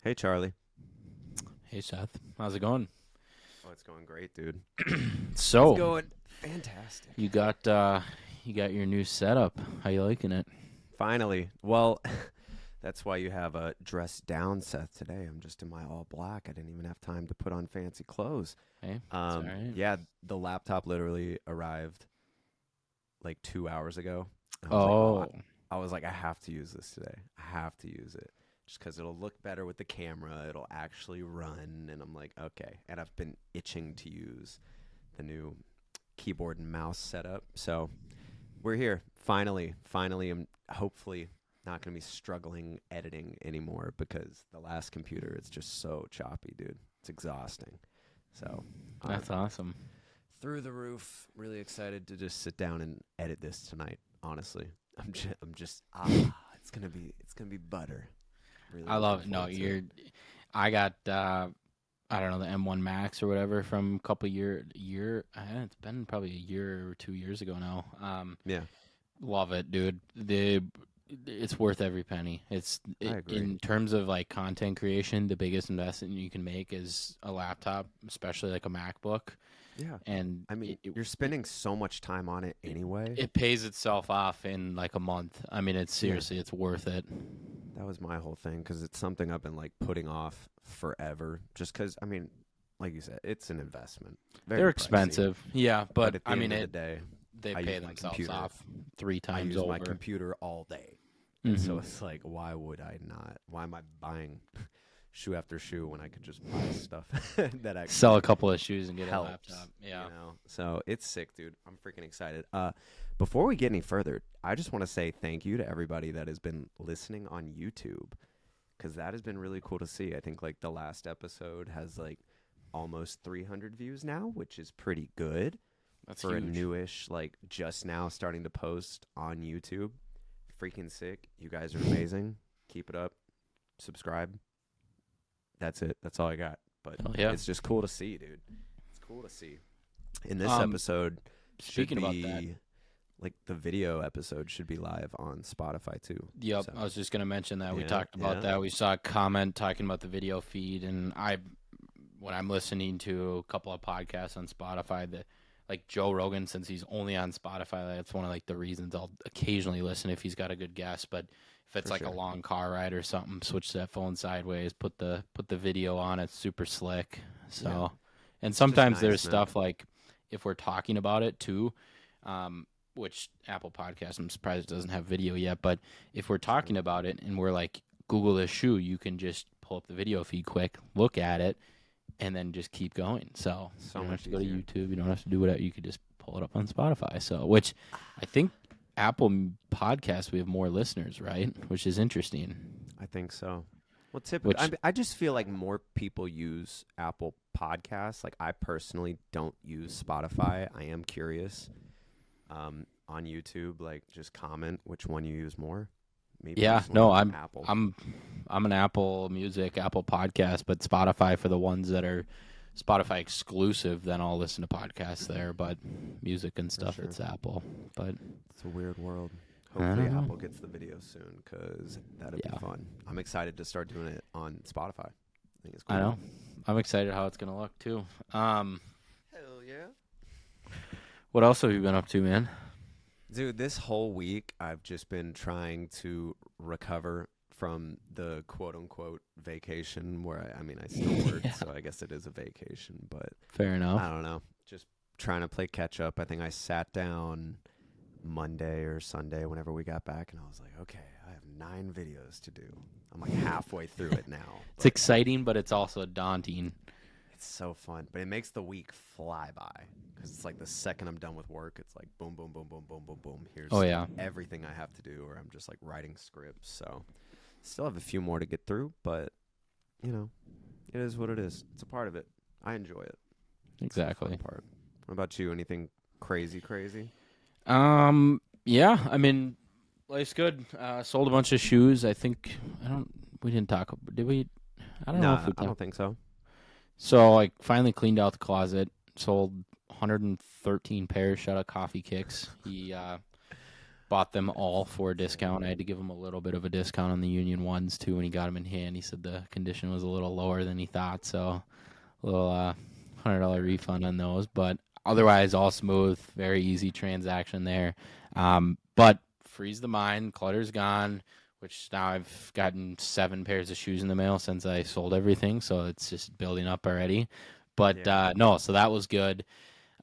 Hey, Charlie. Hey Seth, how's it going? Oh, it's going great, dude. It's So going fantastic. you got your new setup. How you liking it? Finally. Well, that's why you have a dress down, Seth, today. I'm just in my all black. I didn't even have time to put on fancy clothes. Hey, it's all right. Yeah, the laptop literally arrived like 2 hours ago. And I was like, Oh, I have to use this today. I have to use it just because it'll look better with the camera. It'll actually run. And I'm like, okay. And I've been itching to use the new keyboard and mouse setup. So we're here. Finally, I'm hopefully not going to be struggling editing anymore because the last computer, it's just so choppy, dude. It's exhausting. So I'm that's awesome. through the roof. Really excited to just sit down and edit this tonight. Honestly, it's gonna be butter. Really I looking love it. No, forward to it. I got I don't know, the M1 Max or whatever from a couple it's been probably a year or 2 years ago now. Yeah, Love it, dude. It's worth every penny. I agree. In terms of like content creation, the biggest investment you can make is a laptop, especially like a MacBook, Yeah, and I mean, you're spending so much time on it anyway. it pays itself off in like a month. I mean, it's Yeah, seriously, it's worth it. that was my whole thing because it's something I've been like putting off forever. Just because, I mean, like you said, it's an investment, They're very pricey. expensive, yeah, But but at the I end mean, of the day, they I pay use my themselves computer. off three I times use my over. computer all day. And so hmm it's like, why would I not? Why am I buying shoe after shoe when I could just buy stuff that Sell actually a couple of shoes and get a helps? laptop. Yeah. So it's sick, dude. I'm freaking excited. Before we get any further, I just want to say thank you to everybody that has been listening on YouTube because that has been really cool to see. I think like the last episode has like almost 300 views now, which is pretty good That's for a huge. newish, like just now starting to post on YouTube. Freaking sick. You guys are amazing. Keep it up. Subscribe. That's it. That's all I got. But Hell yeah. it's just cool to see, dude. It's cool to see. And this Um, episode should Speaking about that, be like the video episode should be live on Spotify too. yep, So I was just gonna mention that. We yeah, talked about yeah, that. We saw a comment talking about the video feed, and when I'm listening to a couple of podcasts on Spotify, that like Joe Rogan, since he's only on Spotify, that's one of like the reasons I'll occasionally listen if he's got a good guest. But if it's for like a sure. long car ride or something, switch that phone sideways, put the video on. It's super slick. Yeah. So, and It's just sometimes there's nice, man. stuff like if we're talking about it too, um, which Apple Podcast, I'm surprised it doesn't have video yet. But if we're talking True. about it and we're like Google this shoe, you can just pull up the video feed quick, look at it, and then just keep going. So So you don't have much to go to easier. YouTube. You don't have to do whatever. You could just pull it up on Spotify. So, which I think Apple Podcasts, we have more listeners, right? Which is interesting. I think so. Well, typically, Which I just feel like more people use Apple Podcasts. Like I personally don't use Spotify. I am curious. On YouTube, like just comment which one you use more. Maybe you yeah, just no, lean I'm Apple I'm I'm an Apple Music, Apple Podcast, but Spotify for the ones that are Spotify exclusive. Then I'll listen to podcasts there. But music and for stuff, sure. it's Apple. But It's a weird world. I Hopefully, don't know. Apple gets the video soon because that'd be Yeah, fun. I'm excited to start doing it on Spotify. I think it's I cool. know. I'm excited how it's gonna look too. Hell yeah. What else have you been up to, man? Dude, this whole week I've just been trying to recover from the quote unquote vacation where I mean, I still work, Yeah, so I guess it is a vacation, but fair enough. I don't know. Just trying to play catch up. I think I sat down Monday or Sunday whenever we got back and I was like, okay, I have 9 videos to do. I'm like halfway through it now, It's but exciting, but it's also daunting. it's so fun. But it makes the week fly by because it's like the second I'm done with work, it's like boom, boom, boom, boom, boom, boom, boom. Oh Here's yeah, everything I have to do, or I'm just like writing scripts. So still have a few more to get through, but you know, it is what it is. It's a part of it. I enjoy it. It's the fun exactly. part. What about you? Anything crazy, crazy? Yeah. I mean, life's good. Sold a bunch of shoes. I think I don't. We didn't talk. Did we? I don't know if Nah, we I talked. don't think so. So I finally cleaned out the closet. Sold 113 pairs. Shout out Coffee Kicks. bought them all for a discount. I had to give him a little bit of a discount on the Union ones too when he got them in hand. He said the condition was a little lower than he thought, so a little $100 refund on those. But otherwise, all smooth, very easy transaction there. But freeze the mind, clutter's gone. Which now I've gotten 7 pairs of shoes in the mail since I sold everything, so it's just building up already. But no, so that was good.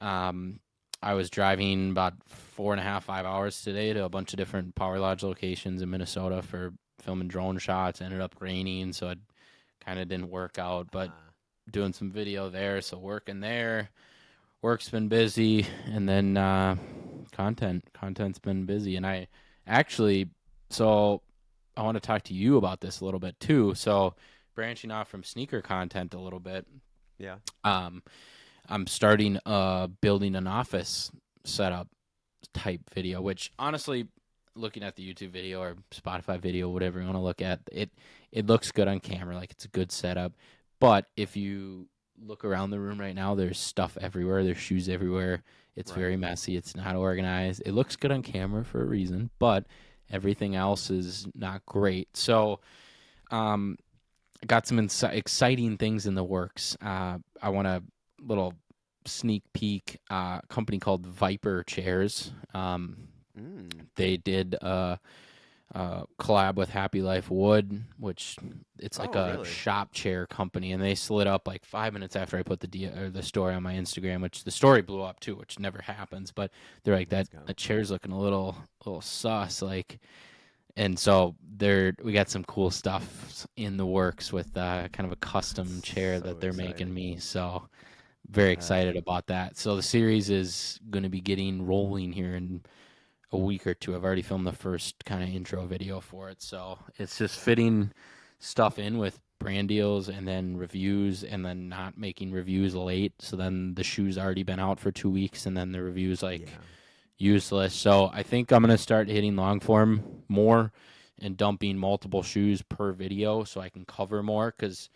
I was driving about 4.5, 5 hours today to a bunch of different Power Lodge locations in Minnesota for filming drone shots. Ended up raining, so it kind of didn't work out, but doing some video there, so working there. Work's been busy, and then content's been busy. And I actually, so I want to talk to you about this a little bit too. So branching off from sneaker content a little bit. Yeah. I'm starting building an office setup type video, which honestly, looking at the YouTube video or Spotify video, whatever you want to look at, it looks good on camera, like it's a good setup. But if you look around the room right now, there's stuff everywhere. There's shoes everywhere. It's very messy. It's not organized. It looks good on camera for a reason, but everything else is not great. So I got some exciting things in the works. I want a little sneak peek. Company called Viper Chairs. They did a collab with Happy Life Wood, which it's like a shop chair company, and they slid up like 5 minutes after I put the story on my Instagram, which the story blew up too, which never happens. But they're like that chair's looking a little sus, like, and so we got some cool stuff in the works with kind of a custom chair that they're making me. So very excited about that. So the series is going to be getting rolling here in a week or two. I've already filmed the first kind of intro video for it. So it's just fitting stuff in with brand deals and then reviews, and then not making reviews late. So then the shoe's already been out for 2 weeks, and then the review's useless. So I think I'm going to start hitting long form more and dumping multiple shoes per video so I can cover more, because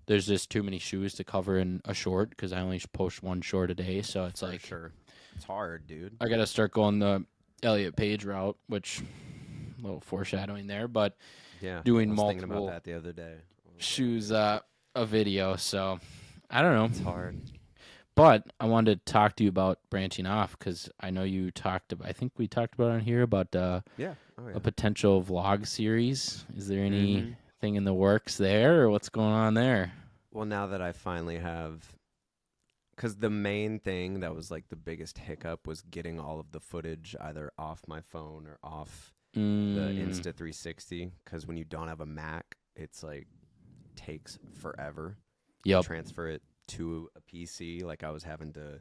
there's just too many shoes to cover in a short, because I only post 1 short a day. So it's it's hard, dude. I got to start going the Elliot Page route, which a little foreshadowing there, but doing multiple thinking about that the other day. shoes a video. So I don't know. It's hard. But I wanted to talk to you about branching off, because I know you talked about, I think we talked about on here about a potential vlog series. Is there anything in the works there, or what's going on there? Well, now that I finally have, because the main thing that was like the biggest hiccup was getting all of the footage either off my phone or off the Insta360, because when you don't have a Mac, it's like takes forever to transfer it to a PC. Like I was having to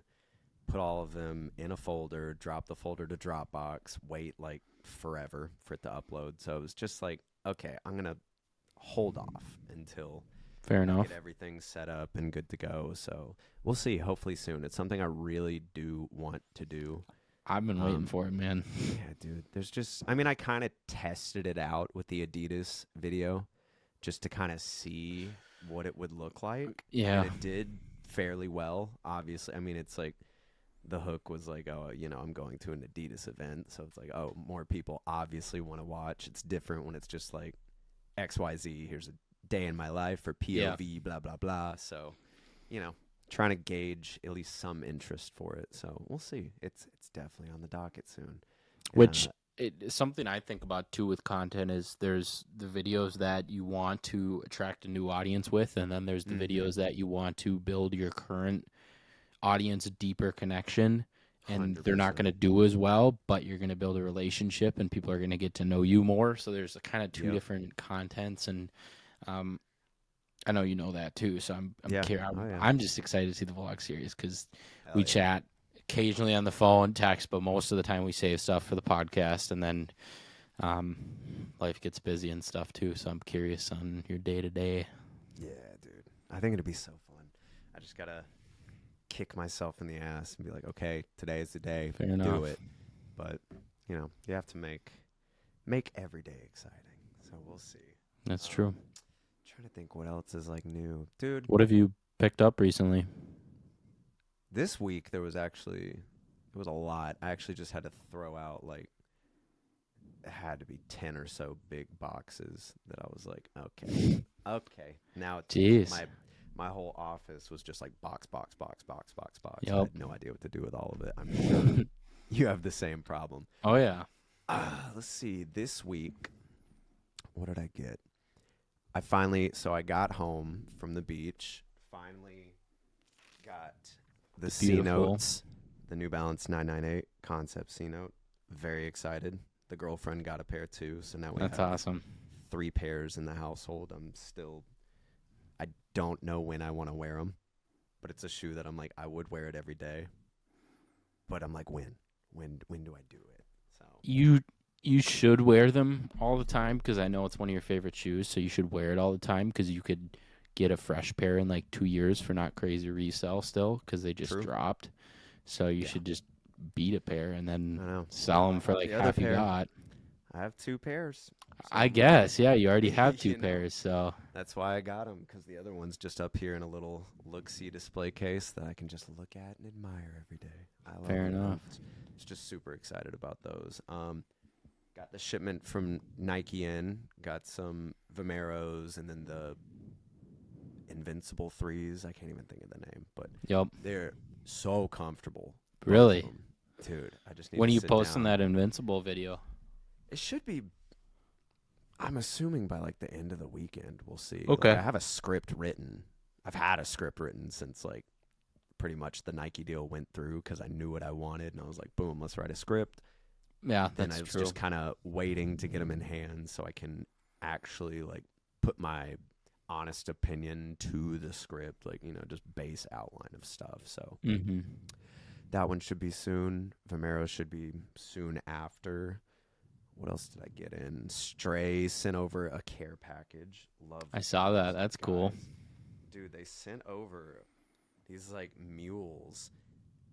put all of them in a folder, drop the folder to Dropbox, wait like forever for it to upload. So it was just like, okay, I'm going to hold off until Fair enough. Get everything set up and good to go. So we'll see. Hopefully soon. It's something I really do want to do. I've been waiting for it, man. Yeah, dude. There's just, I mean, I kind of tested it out with the Adidas video just to kind of see what it would look like. Yeah. And it did fairly well, obviously. I mean, it's like the hook was like, oh, you know, I'm going to an Adidas event. So it's like, oh, more people obviously want to watch. It's different when it's just like XYZ. Here's a day in my life for POV, blah, blah, blah. So, you know, trying to gauge at least some interest for it. So we'll see. It's definitely on the docket soon. Which something I think about too with content is there's the videos that you want to attract a new audience with, and then there's the videos that you want to build your current audience a deeper connection. And 100%. They're not going to do as well, but you're going to build a relationship and people are going to get to know you more. So there's a kind of two different contents, and I know you know that too. So I'm just excited to see the vlog series, because we chat occasionally on the phone, text, but most of the time we save stuff for the podcast, and then life gets busy and stuff too. So I'm curious on your day to day. Yeah, dude. I think it'd be so fun. I just gotta kick myself in the ass and be like, okay, today is the day. Fair enough. Do it. But you know, you have to make every day exciting. So we'll see. That's true. Trying to think what else is like new, dude. What have you picked up recently? This week there was a lot. I actually just had to throw out like it had to be 10 or so big boxes that I was like, okay, okay. Now it's Jeez. my whole office was just like box. I Yep. had no idea what to do with all of it. I'm sure you have the same problem. Oh yeah. Let's see. This week, what did I get? I got home from the beach. Finally got the C Beautiful. Notes, the New Balance 998 Concept C Note. Very excited. The girlfriend got a pair too, so now we That's have awesome. 3 pairs in the household. I don't know when I want to wear them, but it's a shoe that I'm like, I would wear it every day. But I'm like, when do I do it? So You should wear them all the time because I know it's one of your favorite shoes. So you should wear it all the time because you could get a fresh pair in like 2 years for not crazy resell still because they just True. dropped. So you Yeah. should just beat a pair and I then know. sell them for like The other half you pair. got. I have 2 pairs. So I guess, yeah, you already have 2 You know. pairs, so That's why I got them, because the other one's just up here in a little look-see display case that I can just look at and admire every day. I love fair it. enough. It's just super excited about those. Got the shipment from Nike in, got some Vomeros, and then the Invincible 3s. I can't even think of the name, but Yep. they're so comfortable. both of Really? them. Dude, I just need When to are you sit posting down. that Invincible video? It should be, I'm assuming by like the end of the weekend, we'll see. Okay. Like, I have a script written. I've had a script written since like pretty much the Nike deal went through because I knew what I wanted and I was like, boom, let's write a script. Yeah, Then that's I was true. just kind of waiting to get them in hand so I can actually like put my honest opinion to the script, like, you know, just base outline of stuff. So Mm-hmm. that one should be soon. Vomero should be soon after. What else did I get in? Stray sent over a care package. Love. I saw that. That's cool. guys. Dude, they sent over these like mules,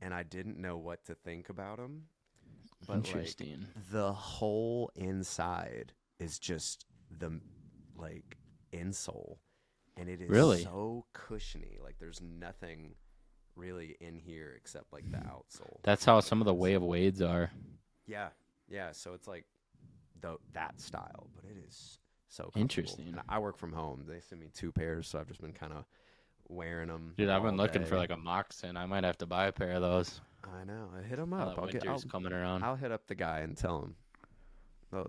and I didn't know what to think about them. But Interesting. like the whole inside is just the like insole, and it is Really? so cushiony. Like there's nothing really in here except like the outsole. That's how some of the Way of Wades are. Yeah, yeah. So it's like that style, but it is so comfortable. Interesting. And I work from home. They sent me 2 pairs, so I've just been kind of wearing them. Dude, I've been all looking for day. like a moccasin. I might have to buy a pair of those. I know. I hit them Now up. that winter's coming around. I'll hit up the guy and tell him.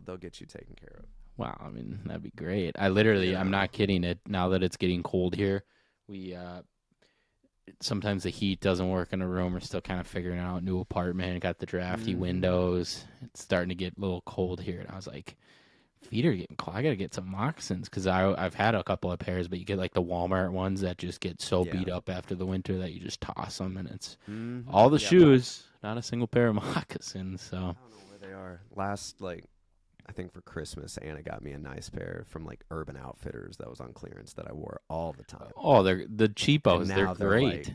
They'll get you taken care of. Wow, I mean, that'd be great. I literally, I'm not kidding it. Now that it's getting cold here, we sometimes the heat doesn't work in a room. We're still kind of figuring out new apartment. Got the drafty windows. It's starting to get a little cold here, and I was like, feet are getting cold. I gotta get some moccasins because I've had a couple of pairs, but you get like the Walmart ones that just get so beat up after the winter that you just toss them, and it's all the shoes, not a single pair of moccasins. So I don't know where they are. Last I think for Christmas, Anna got me a nice pair from like Urban Outfitters that was on clearance that I wore all the time. oh, they're the cheapos. And They're now great.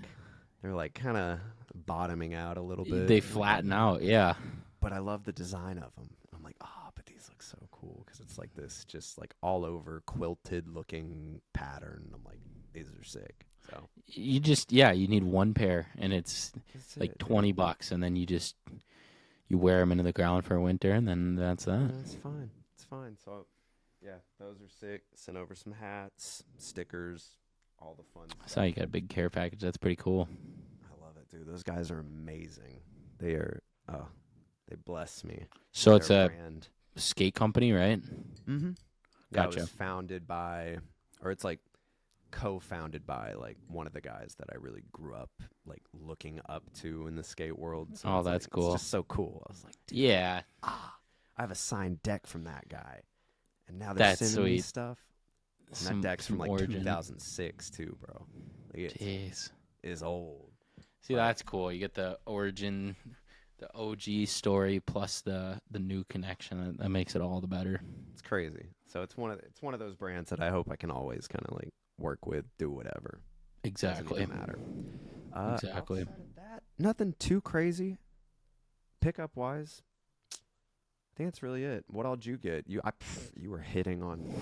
They're like kind of bottoming out a little bit. They flatten out, yeah. But I love the design of them. I'm like, but these look so cool because it's like this just like all over quilted looking pattern. I'm like, these are sick. So You just you need one pair, and it's that's like it. $20, and then you wear them into the ground for a winter, and then that's that. It's fine. It's fine. So yeah, those are sick. Sent over some hats, stickers, all the fun I stuff. saw you got a big care package. That's pretty cool. I love it, dude. Those guys are amazing. They are. They bless me. So it's Their a brand. skate company, right? Mm-hmm. Gotcha. It was founded by, or it's like co-founded by like one of the guys that I really grew up like looking up to in the skate world. So Oh, it's, that's like, cool. It's just so cool. I was like, dude, Yeah, I have a signed deck from that guy, and now they're That's sending me sweet. stuff. And that deck's from like Origin. 2006 too, bro. Like it Jeez. is old. See, that's cool. You get the origin, the OG story, plus the new connection. That makes it all the better. It's crazy. So it's one of those brands that I hope I can always kind of like work with, do whatever. Doesn't Exactly. even matter. Exactly. Outside of that, nothing too crazy. Pickup wise, I think that's really it. What all did you get? You were hitting on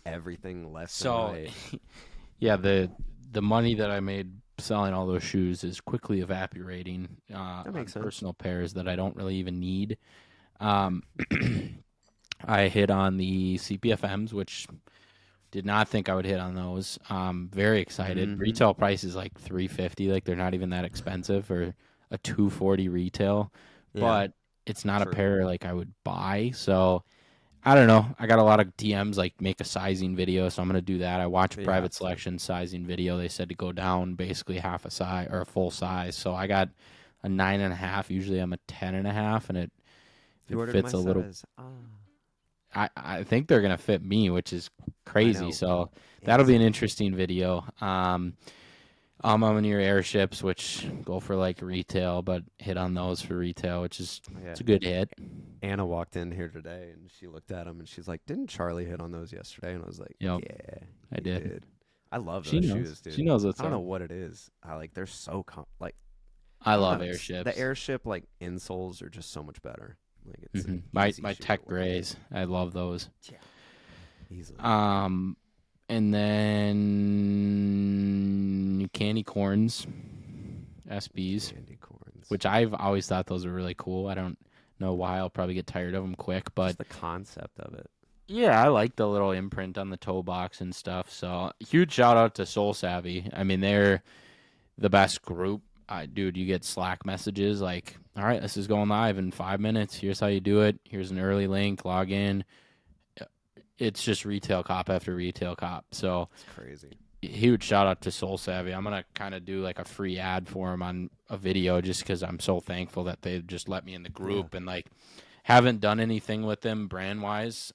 everything left So, and right. yeah, the money that I made selling all those shoes is quickly evaporating makes on sense. personal pairs that I don't really even need. Um, I hit on the CPFMs, which did not think I would hit on those. Very excited. Mhm. Retail price is like $350. Like they're not even that expensive for a $240 retail, Yeah, but it's not a true. pair like I would buy. So I don't know. I got a lot of DMs like make a sizing video, so I'm gonna do that. I watch a You have private to. selection sizing video. They said to go down basically half a size or a full size. So I got a 9.5. Usually I'm a 10.5, and You it ordered my fits a little. size. Ah, I think they're gonna fit me, which is I crazy. know. So that'll be an Insane. interesting video. I'm on your airships, which go for like retail, but hit on those for retail, which is Yeah. it's a good hit. Anna walked in here today and she looked at them and she's like, "Didn't Charlie hit on those yesterday?" And I was like, Yep, "Yeah, I he did. did." I love She those knows. shoes, dude. She knows what's I don't know up. what it is. I like they're so like I I don't love know. The airships. airship like insoles are just so much better. Like it's an My easy shoe tech to wear. grays, I love those. Yeah, easily. And then candy corns, SBs, Candy corns. which I've always thought those were really cool. I don't know why. I'll probably get tired of them quick, but Just the concept of it. yeah, I like the little imprint on the toe box and stuff. So huge shout out to Soul Savvy. I mean, they're the best group. Dude, you get Slack messages like, all right, this is going live in 5 minutes. Here's how you do it. Here's an early link. Log in. It's just retail cop after retail cop. So It's crazy. huge shout out to Soul Savvy. I'm gonna kind of do like a free ad for them on a video just because I'm so thankful that they just let me in the group and like haven't done anything with them brand wise.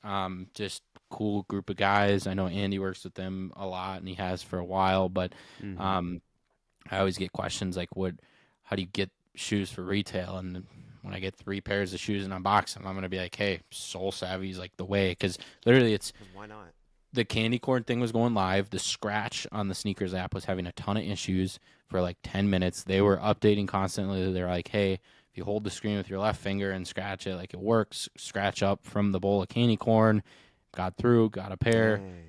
Just cool group of guys. I know Andy works with them a lot and he has for a while, but Mhm. I always get questions like, how do you get shoes for retail? And when I get 3 pairs of shoes and unbox them, I'm gonna be like, hey, Soul Savvy is like the way, because literally it's 'Cause why not? the candy corn thing was going live. The Scratch on the sneakers app was having a ton of issues for like 10 minutes. They were updating constantly. They're like, hey, if you hold the screen with your left finger and scratch it, like it works. Scratch up from the bowl of candy corn. Got through, got a pair. Dang.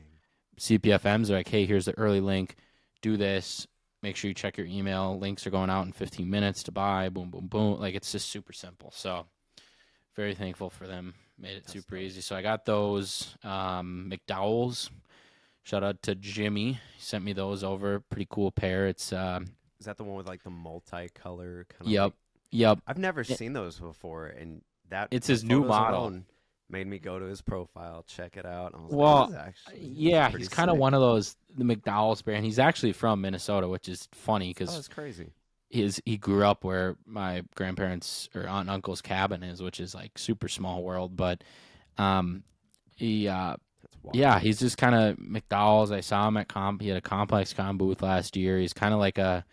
CPFMs are like, hey, here's the early link. Do this. Make sure you check your email. Links are going out in 15 minutes to buy. Boom, boom, boom. Like it's just super simple. So very thankful for them. Made it super easy. So I got those McDowell's. Shout out to Jimmy. He sent me those over. Pretty cool pair. It's Is that the one with like the multicolor kind of? yep. Yep. I've never seen those before, and that It's the his new photos model. alone made me go to his profile, check it out. And I was Well, like, this is actually yeah, pretty he's kind of sick. one of those the McDowell's brand. He's actually from Minnesota, which is funny Oh, because it's crazy. he grew up where my grandparents or aunt and uncle's cabin is, which is like super small world. But he That's wild. yeah, he's just kind of McDowell's. I saw him at comp. He had a Complex Con booth last year. He's kind of like a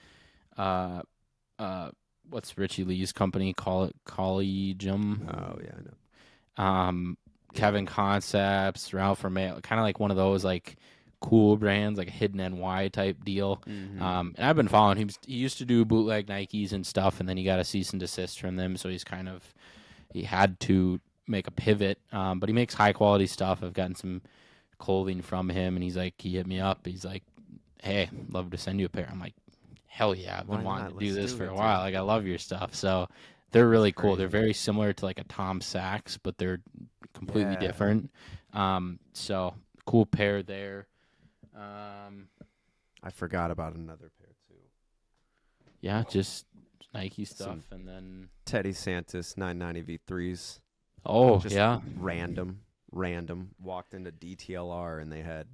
what's Richie Lee's company? Call it Collegium. Oh yeah, I know. Kevin Concepts, Ralph Romeo, kind of like one of those like cool brands, like a hidden NY type deal. Mhm. And I've been following him. He used to do bootleg Nikes and stuff, and then he got a cease and desist from them. So he had to make a pivot. But he makes high quality stuff. I've gotten some clothing from him, and he hit me up. He's like, hey, love to send you a pair. I'm like, hell yeah, I've been Why wanting not? to do Let's this do for it, a while. dude. Like, I love your stuff. So they're really cool. They're crazy. very similar to like a Tom Sachs, but they're completely Yeah. different. So cool pair there. I forgot about another pair too. Yeah, just Nike stuff, Some- and then Teddy Santis 990 V3s. Just yeah, random. Walked into DTLR and they had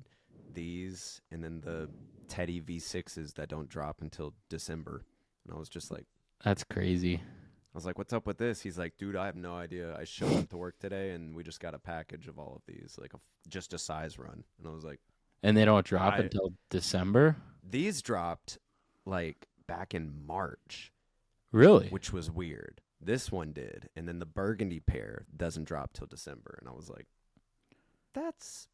these, and then the Teddy V6s that don't drop until December. And I was just like, that's crazy. I was like, what's up with this? He's like, dude, I have no idea. I showed up to work today and we just got a package of all of these, like just a size run. And I was like, And they don't drop I- until December. these dropped like back in March, Really? which was weird. This one did. And then the burgundy pair doesn't drop till December. And I was like, that's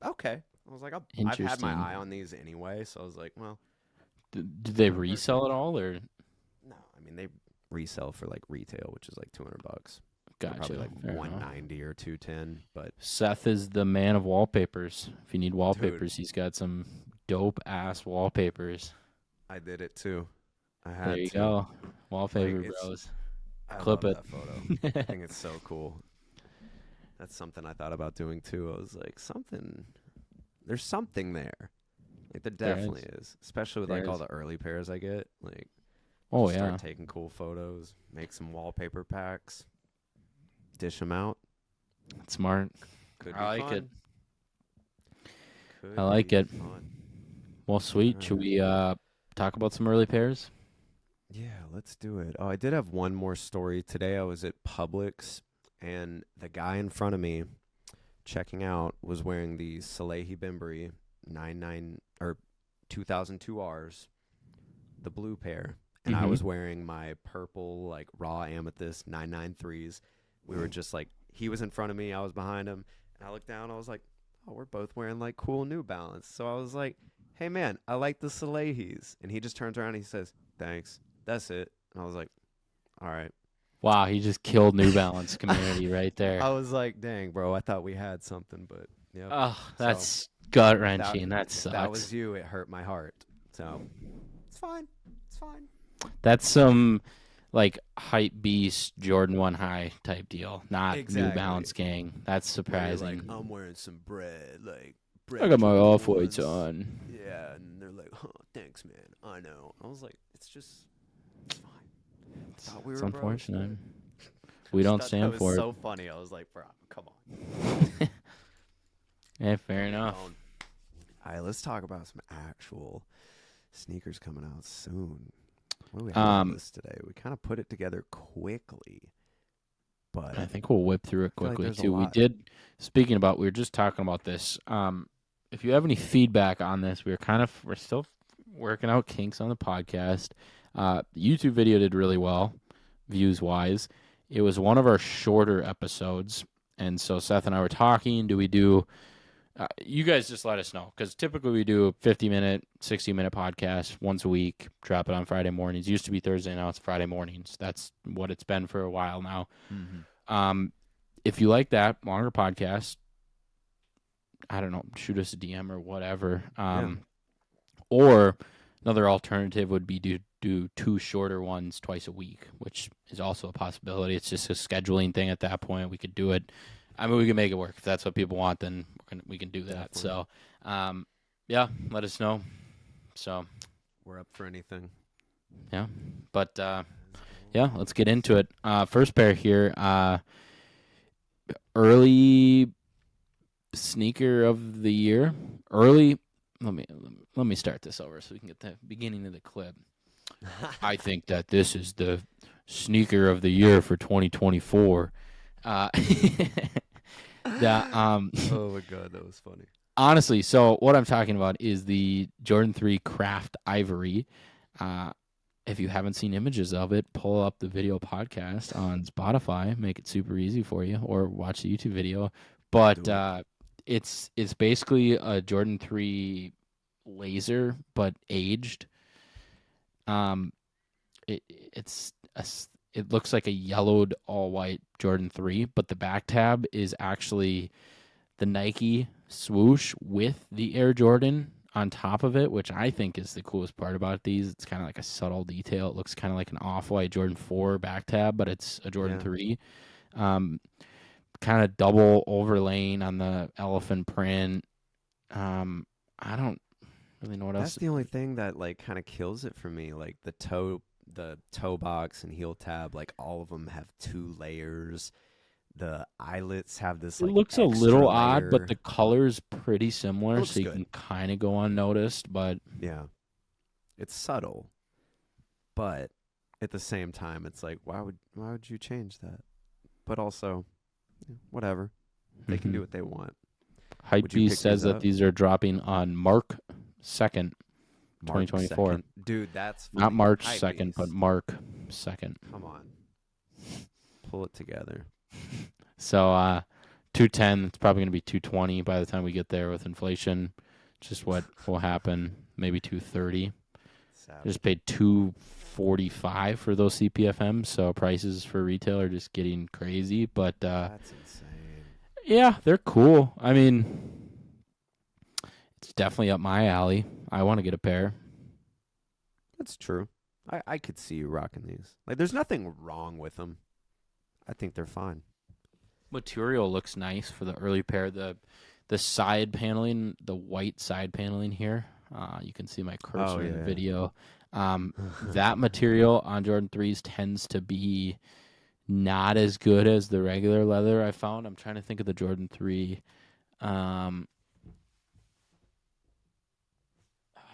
okay. I was like, I've had my Interesting. eye on these anyway. So I was like, well, Did they resell it all, or no. I mean, they resell for like retail, which is like $200. gotcha? Probably like Fair enough. 190 or 210. But Seth is the man of wallpapers. If you need wallpapers, he's got some dope ass wallpapers. I did it too. I had There you to. go, wallpaper Like, it's- bros. I Clip love it. that photo. I think it's so cool. That's something I thought about doing too. I was like, there's something there. Like there There definitely is, especially with There like all is. the early pairs I get. Like, Oh just yeah, start taking cool photos, make some wallpaper packs, dish them out. that's smart. Could I be like fun. it. Could I like be it. fun. Well, sweet. Should Alright. we talk about some early pairs? Yeah, let's do it. Oh, I did have one more story today. I was at Publix, and the guy in front of me checking out was wearing the Salehi Bembury 99 or 2002 Rs, the blue pair, and I Mhm. was wearing my purple like raw amethyst 993s. We were just like he was in front of me, I was behind him, and I looked down. I was like, oh, we're both wearing like cool New Balance. So I was like, hey man, I like the Salehis, and he just turns around and he says, thanks. That's it. And I was like, all right. Wow, he just killed New Balance community right there. I was like, dang, bro, I thought we had something, but yeah. Oh, So that's gut if wrenching. That if that was sucks. you, it hurt my heart. So it's fine. It's fine. That's some like hype beast Jordan 1 high type deal, not New Exactly. Balance gang. That's Where you're surprising. like, I'm wearing some bread, like I got my Jordan off whites ones. on. Yeah, and they're like, oh, thanks, man. I know. I was like, it's fine. Thought we It's were bros. unfortunate. We don't stand for That was it. so funny. I was like, bro, come on. Yeah, fair Leave me enough. alone. All right, let's talk about some actual sneakers coming out soon. What do we have on Um, this today? We kind of put it together quickly, but I think we'll whip through it feel like quickly there's a too. We lot. did. Speaking about, we were just talking about this. If you have any feedback on this, we're still working out kinks on the podcast. The YouTube video did really well, views wise. It was one of our shorter episodes, and so Seth and I were talking. Do we do? You guys just let us know, because typically we do a 50-minute, 60-minute podcast once a week. Drop it on Friday mornings. Used to be Thursday, now it's Friday mornings. That's what it's been for a while now. If you like that longer podcast, I don't know, shoot us a DM or whatever. Or another alternative would be do 2 shorter ones twice a week, which is also a possibility. It's just a scheduling thing at that point. We could do it. I mean, we can make it work. If that's what people want, then we can do that. Definitely. So, yeah, let us know. So, We're up for anything. yeah. But, yeah, let's get into it. First pair here, early sneaker of the year. Early. Let me start this over so we can get the beginning of the clip. I think that this is the sneaker of the year for 2024. Oh my god, that was funny. Honestly, so what I'm talking about is the Jordan 3 Craft Ivory. If you haven't seen images of it, pull up the video podcast on Spotify. Make it super easy for you, or watch the YouTube video. But it's basically a Jordan 3 laser, but aged. It looks like a yellowed all white Jordan 3, but the back tab is actually the Nike swoosh with the Air Jordan on top of it, which I think is the coolest part about these. It's kind of like a subtle detail. It looks kind of like an off-white Jordan 4 back tab, but it's a Jordan 3. Kind of double overlaying on the elephant print. I don't really know what else. That's the only thing that like kind of kills it for me. Like the toe box and heel tab, like all of them have 2 layers. The eyelets have this. It Like, looks a extra little layer. odd, but the color's pretty similar, Looks so you good. can kind of go unnoticed. But Yeah, it's subtle, but at the same time, it's like why would you change that? But also, whatever, they can do what they want. Would you Hypebeast pick says yours that up? these are dropping on March 2nd, March 2024. 2nd. Dude, that's funny. Not March Hypebeast. 2nd, but March 2nd. Come on, pull it together. So 210, it's probably going to be 220 by the time we get there with inflation. Just what will happen, maybe 230. I just paid $245 for those CPFMs, so prices for retail are just getting crazy. But That's insane. yeah, they're cool. I mean, it's definitely up my alley. I want to get a pair. That's true. I could see you rocking these. Like, there's nothing wrong with them. I think they're fine. Material looks nice for the early pair. The side paneling, the white side paneling here. You can see my cursor in the yeah. video. That material on Jordan 3s tends to be not as good as the regular leather I found. I'm trying to think of the Jordan 3.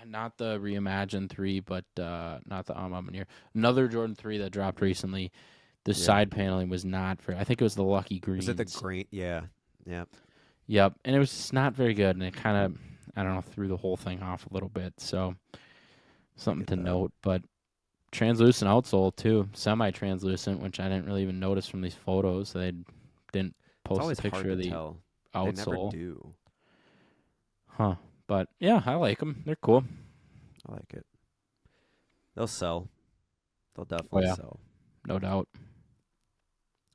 Not the Reimagined 3, but not the Amaneer. Another Jordan 3 that dropped recently. The side paneling was not very. I think it was the Lucky Greens. Was it the green? Yeah. Yep. Yep, and it was just not very good, and it kind of, I don't know, threw the whole thing off a little bit. So something to note. But translucent outsole too, semi-translucent, which I didn't really even notice from these photos. They didn't post a picture of the tell. outsole. They never do. Huh? But yeah, I like them. They're cool. I like it. They'll sell. They'll definitely sell. No doubt.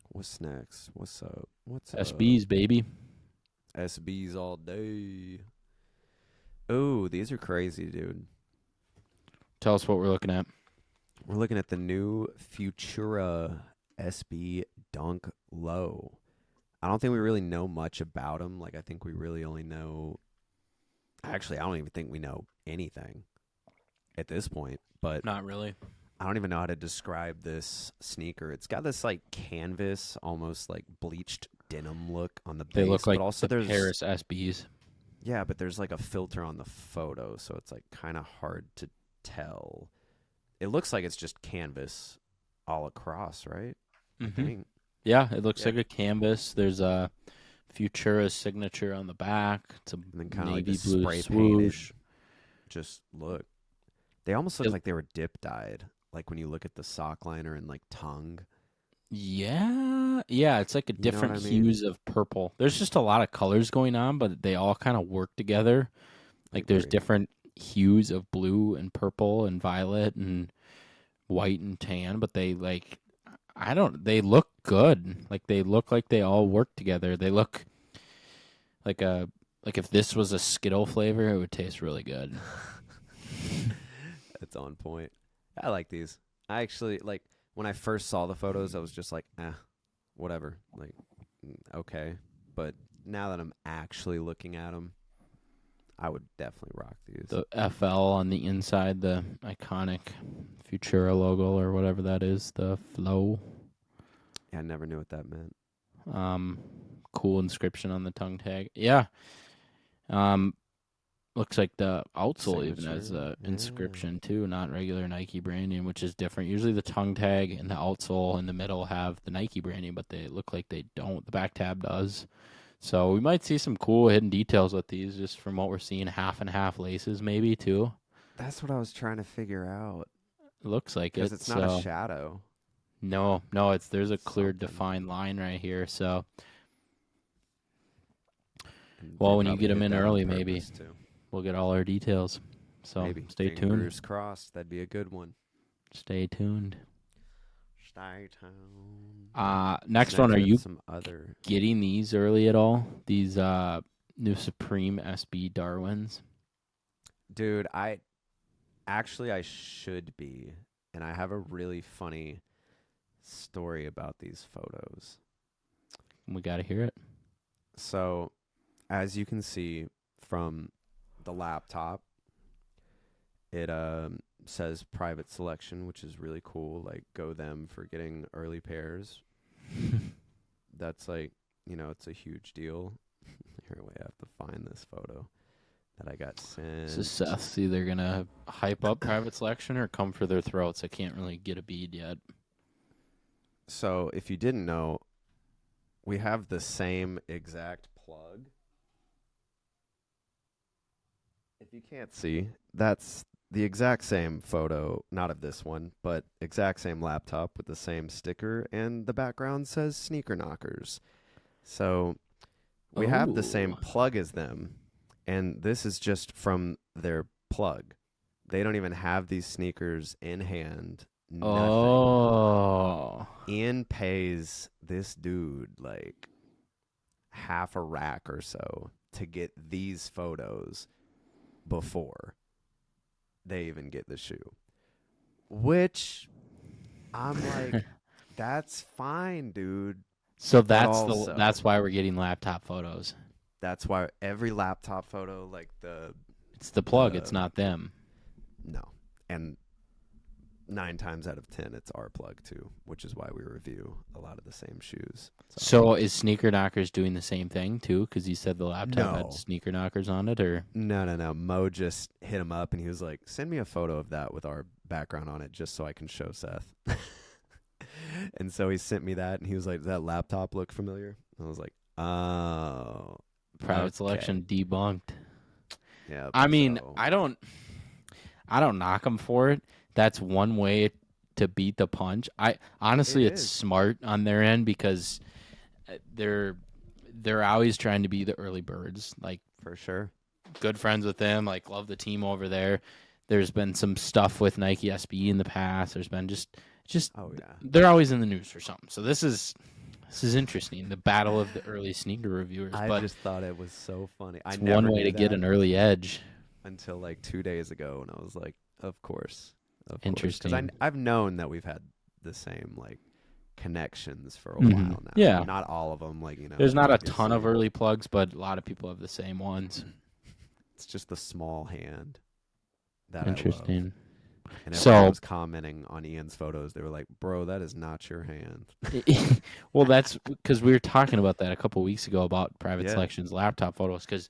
What's next? What's up? What's SBs, baby. SBs all day. Oh, these are crazy, dude. Tell us what we're looking at. We're looking at the new Futura SB Dunk Low. I don't think we really know much about them. Like, I think we really only know... Actually, I don't even think we know anything at this point. But Not really. I don't even know how to describe this sneaker. It's got this, like, canvas, almost, like, bleached denim look on the base. They look like but also the Paris SBs. Yeah, but there's, like, a filter on the photo, so it's, like, kind of hard to tell. It looks like it's just canvas all across, right? Mm-hmm. I think. Yeah, it looks like a canvas. There's a Futura signature on the back. It's a navy like blue spray swoosh. painted. Just look. They almost look like they were dip dyed. Like when you look at the sock liner and like tongue. Yeah, it's like a different hues of purple. There's just a lot of colors going on, but they all kind of work together. Like there's different hues of blue and purple and violet and white and tan, but they like they look good. Like they look like they all work together. They look like if this was a Skittle flavor, it would taste really good. That's on point. I like these. I actually like when I first saw the photos, I was just like, whatever. Like, okay. But now that I'm actually looking at them, I would definitely rock these. The FL on the inside, the iconic Futura logo or whatever that is, the flow. Yeah, I never knew what that meant. Cool inscription on the tongue tag. Yeah. Looks like the outsole even has a inscription too, not regular Nike branding, which is different. Usually the tongue tag and the outsole in the middle have the Nike branding, but they look like they don't. The back tab does. So we might see some cool hidden details with these just from what we're seeing. Half and half laces maybe too. That's what I was trying to figure out. It looks like it. Because it's not a shadow. No, there's a clear defined line right here. So, well, when you get them in early, maybe we'll get all our details. So maybe. Stay tuned. Fingers crossed. That'd be a good one. Stay tuned. Stay tuned. Next one, are you some other getting these early at all? These new Supreme SB Darwins? Dude, I should be. And I have a really funny story about these photos. We got to hear it. So, as you can see from the laptop, it says private selection, which is really cool. Like, go them for getting early pairs. That's like, it's a huge deal. Here, wait, I have to find this photo that I got sent. So Seth's either going to hype up private selection or come for their throats. I can't really get a bead yet. So, if you didn't know, we have the same exact plug. If you can't see, that's the exact same photo, not of this one, but exact same laptop with the same sticker, and the background says Sneaker Knockers. So we have the same plug as them, and this is just from their plug. They don't even have these sneakers in hand. Nothing. Oh. Ian pays this dude like half a rack or so to get these photos before they even get the shoe. Which I'm like, that's fine, dude. So But also, that's why we're getting laptop photos. that's why every laptop photo, like It's the plug. It's not them. no, and 9 times out of 10, it's our plug too, which is why we review a lot of the same shoes. So is Sneaker Knockers doing the same thing too? Because you said the laptop had No. Sneaker Knockers on it, or No. Mo just hit him up and he was like, "Send me a photo of that with our background on it, just so I can show Seth." And so he sent me that, and he was like, "Does that laptop look familiar?" And I was like, "Oh, Private Selection debunked. yeah." I mean, I don't knock them for it. That's one way to beat the punch. I honestly, it's smart on their end because they're always trying to be the early birds. Like, for sure. good friends with them. Like, love the team over there. There's been some stuff with Nike SB in the past. There's been just Oh yeah. they're always in the news for something. So this is interesting. The battle of the early sneaker reviewers. I just thought it was so funny. It's I never one way knew to get that an early edge. until like 2 days ago, and I was like, "Of course, Interesting. Because I've known that we've had the same like connections for a while now. Yeah. Not all of them, like There's not a obviously. ton of early plugs, but a lot of people have the same ones. It's just the small hand that I Interesting. love. And So- everyone was commenting on Ian's photos. They were like, "Bro, that is not your hand." Well, that's because we were talking about that a couple weeks ago about Private Yeah. Selection's laptop photos because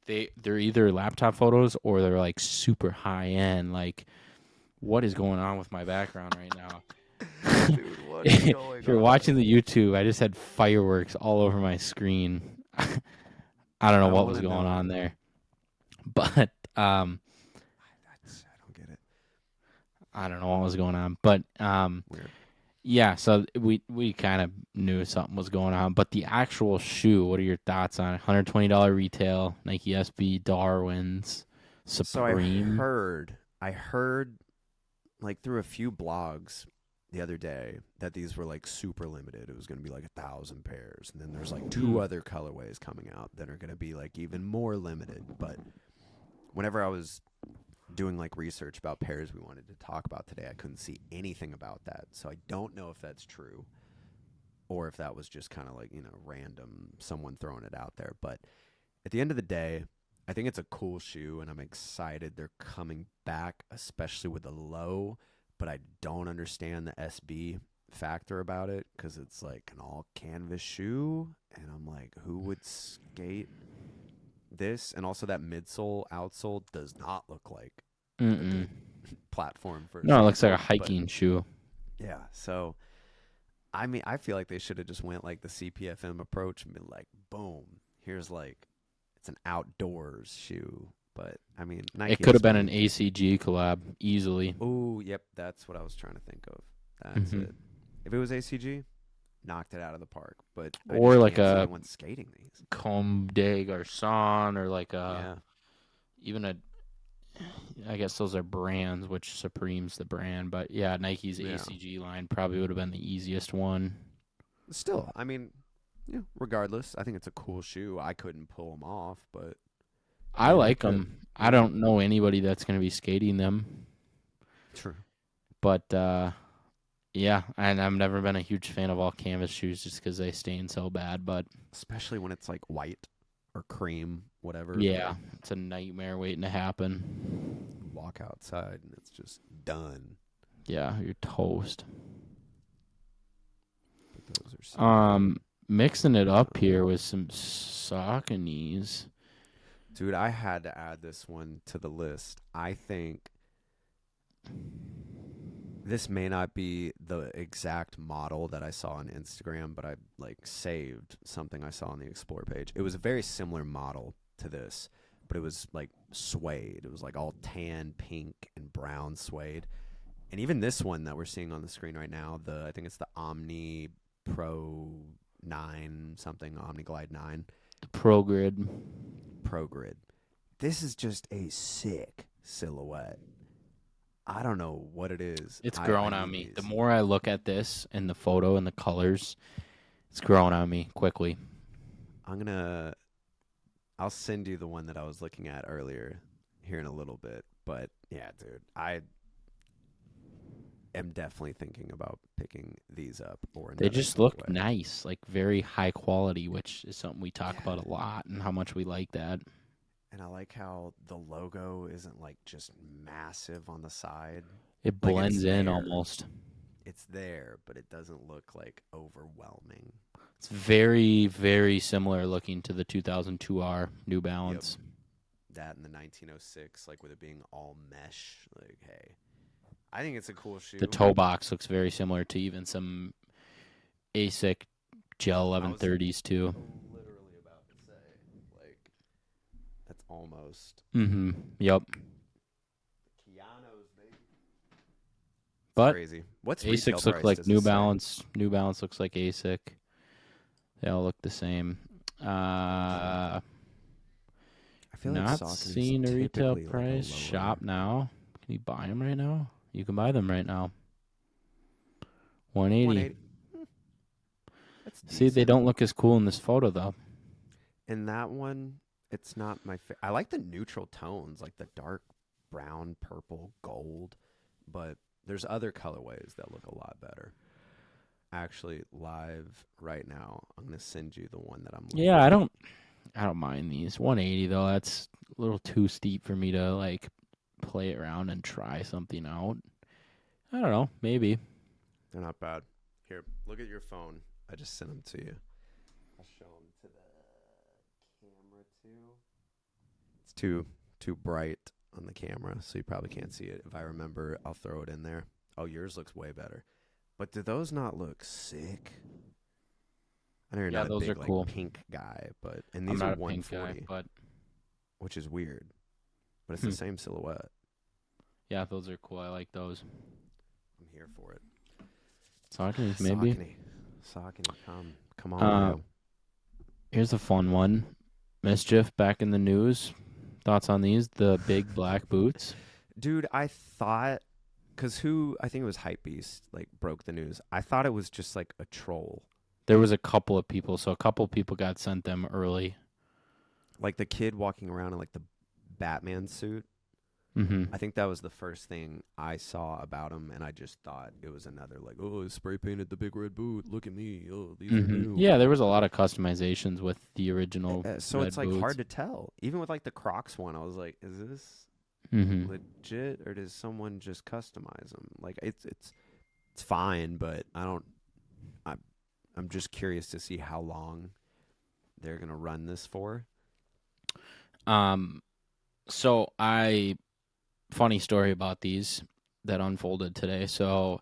they're either laptop photos or they're like super high end. Like, what is going on with my background right now? Dude, what is going on? If you're watching the YouTube, I just had fireworks all over my screen. I don't know what was going on there, but I don't get it. I don't know what was going on, but Weird. yeah. So we kind of knew something was going on, but the actual shoe. What are your thoughts on it? $120 retail, Nike SB Darwin's Supreme. So I heard, like through a few blogs the other day that these were like super limited. It was going to be like 1,000 pairs, and then there's like 2 other colorways coming out that are going to be like even more limited. But whenever I was doing like research about pairs we wanted to talk about today, I couldn't see anything about that. So I don't know if that's true or if that was just kind of like, random, someone throwing it out there. But at the end of the day, I think it's a cool shoe, and I'm excited they're coming back, especially with the low. But I don't understand the SB factor about it because it's like an all canvas shoe, and I'm like, who would skate this? And also that midsole outsole does not look like a good platform for. No, it looks like a skateboard, hiking shoe. Yeah, so I mean, I feel like they should have just went like the CPFM approach and been like, boom, here's like it's an outdoors shoe. But I mean, Nike It could have been an ACG collab easily. Oh, yep, that's what I was trying to think of. That's it. If it was ACG, knocked it out of the park. But Or like can't see a anyone skating these. Comme des Garçons or like Yeah, even a. I guess those are brands, which Supreme's the brand, but yeah, Nike's Yeah. ACG line probably would have been the easiest one. still, I mean, regardless, I think it's a cool shoe. I couldn't pull them off, but I like them. I don't know anybody that's going to be skating them, true. but yeah, and I've never been a huge fan of all canvas shoes just because they stain so bad. But Especially when it's like white or cream, whatever. yeah, it's a nightmare waiting to happen. Walk outside and it's just done. Yeah, you're toast. But those are so Mixing it up here with some Sauconys. Dude, I had to add this one to the list. I think this may not be the exact model that I saw on Instagram, but I like saved something I saw on the Explore page. It was a very similar model to this, but it was like suede. It was like all tan, pink, and brown suede. And even this one that we're seeing on the screen right now, I think it's the Omni Pro 9 something, Omni Glide 9. The Pro Grid. Pro Grid. This is just a sick silhouette. I don't know what it is. It's growing on me. The more I look at this and the photo and the colors, it's growing on me quickly. I'll send you the one that I was looking at earlier here in a little bit. But yeah, dude, am definitely thinking about picking these up or They another just look colorway. nice, like very high quality, which is something we talk Yeah. about a lot and how much we like that. And I like how the logo isn't like just massive on the side. It Like it's blends in there. almost. It's there, but it doesn't look like overwhelming. It's very, very similar looking to the 2002R New Balance. That in the 1906, like with it being all mesh. Like, hey, I think it's a cool shoe. The toe box looks very similar to even some ASIC Gel I was 1130s too. literally about to say, like, that's almost Mm-hmm. Yep. Keanu's, baby. But Crazy. What's retail ASICs look price? like Does New it say? Balance. New Balance looks like ASIC. They all look the same. I feel like Not Saucony's seeing a retail typically, like, a price. lower- Shop now. Can you buy them right now? You can buy them right now. 180. 180. That's See, they decent. don't look as cool in this photo though. In that one, it's not my favorite. I like the neutral tones, like the dark brown, purple, gold, but there's other colorways that look a lot better. Actually, live right now, I'm gonna send you the one that I'm looking Yeah, at. I don't mind these. 180 though, that's a little too steep for me to like play around and try something out. I don't know, maybe. They're not bad. Here, look at your phone. I just sent them to you. I'll show them to the camera too. It's too bright on the camera, so you probably can't see it. If I remember, I'll throw it in there. Oh, yours looks way better. But do those not look sick? I know you're Yeah, not a those big are cool. pink guy, but and I'm these not are a pink 140, guy, but which is weird. But it's Hmm. the same silhouette. yeah, those are cool. I like those. I'm here for it. Sauconys, maybe. Saucony, come on, Uh, bro. Here's a fun one. MSCHF back in the news. Thoughts on these? The big black boots. Dude, I thought, because I think it was Hypebeast, like, broke the news. I thought it was just, like, a troll. There was a couple of people, so a couple of people got sent them early. Like, the kid walking around in, like, the Batman suit. Mm-hmm. I think that was the first thing I saw about him, and I just thought it was another, like, oh, I spray painted the big red boot. Look at me. Oh, these are new. Yeah, there was a lot of customizations with the original. So red it's, like, boots. hard to tell. Even with, like, the Crocs one, I was like, is this legit, or does someone just customize them? Like, it's fine, but I'm just curious to see how long they're gonna run this for. So funny story about these that unfolded today. So,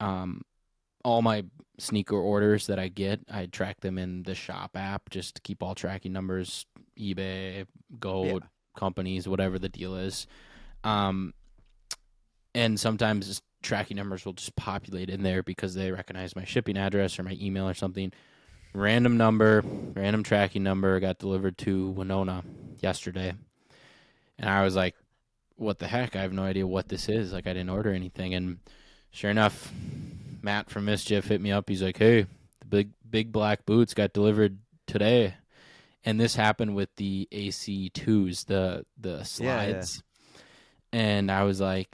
all my sneaker orders that I get, I track them in the shop app just to keep all tracking numbers, eBay, Go, companies, whatever the deal is. And sometimes tracking numbers will just populate in there because they recognize my shipping address or my email or something. Random number, random tracking number got delivered to Winona yesterday. And I was like, what the heck? I have no idea what this is. Like, I didn't order anything. And sure enough, Matt from MSCHF hit me up. He's like, hey, the big black boots got delivered today. And this happened with the AC2s, the slides. Yeah. And I was like,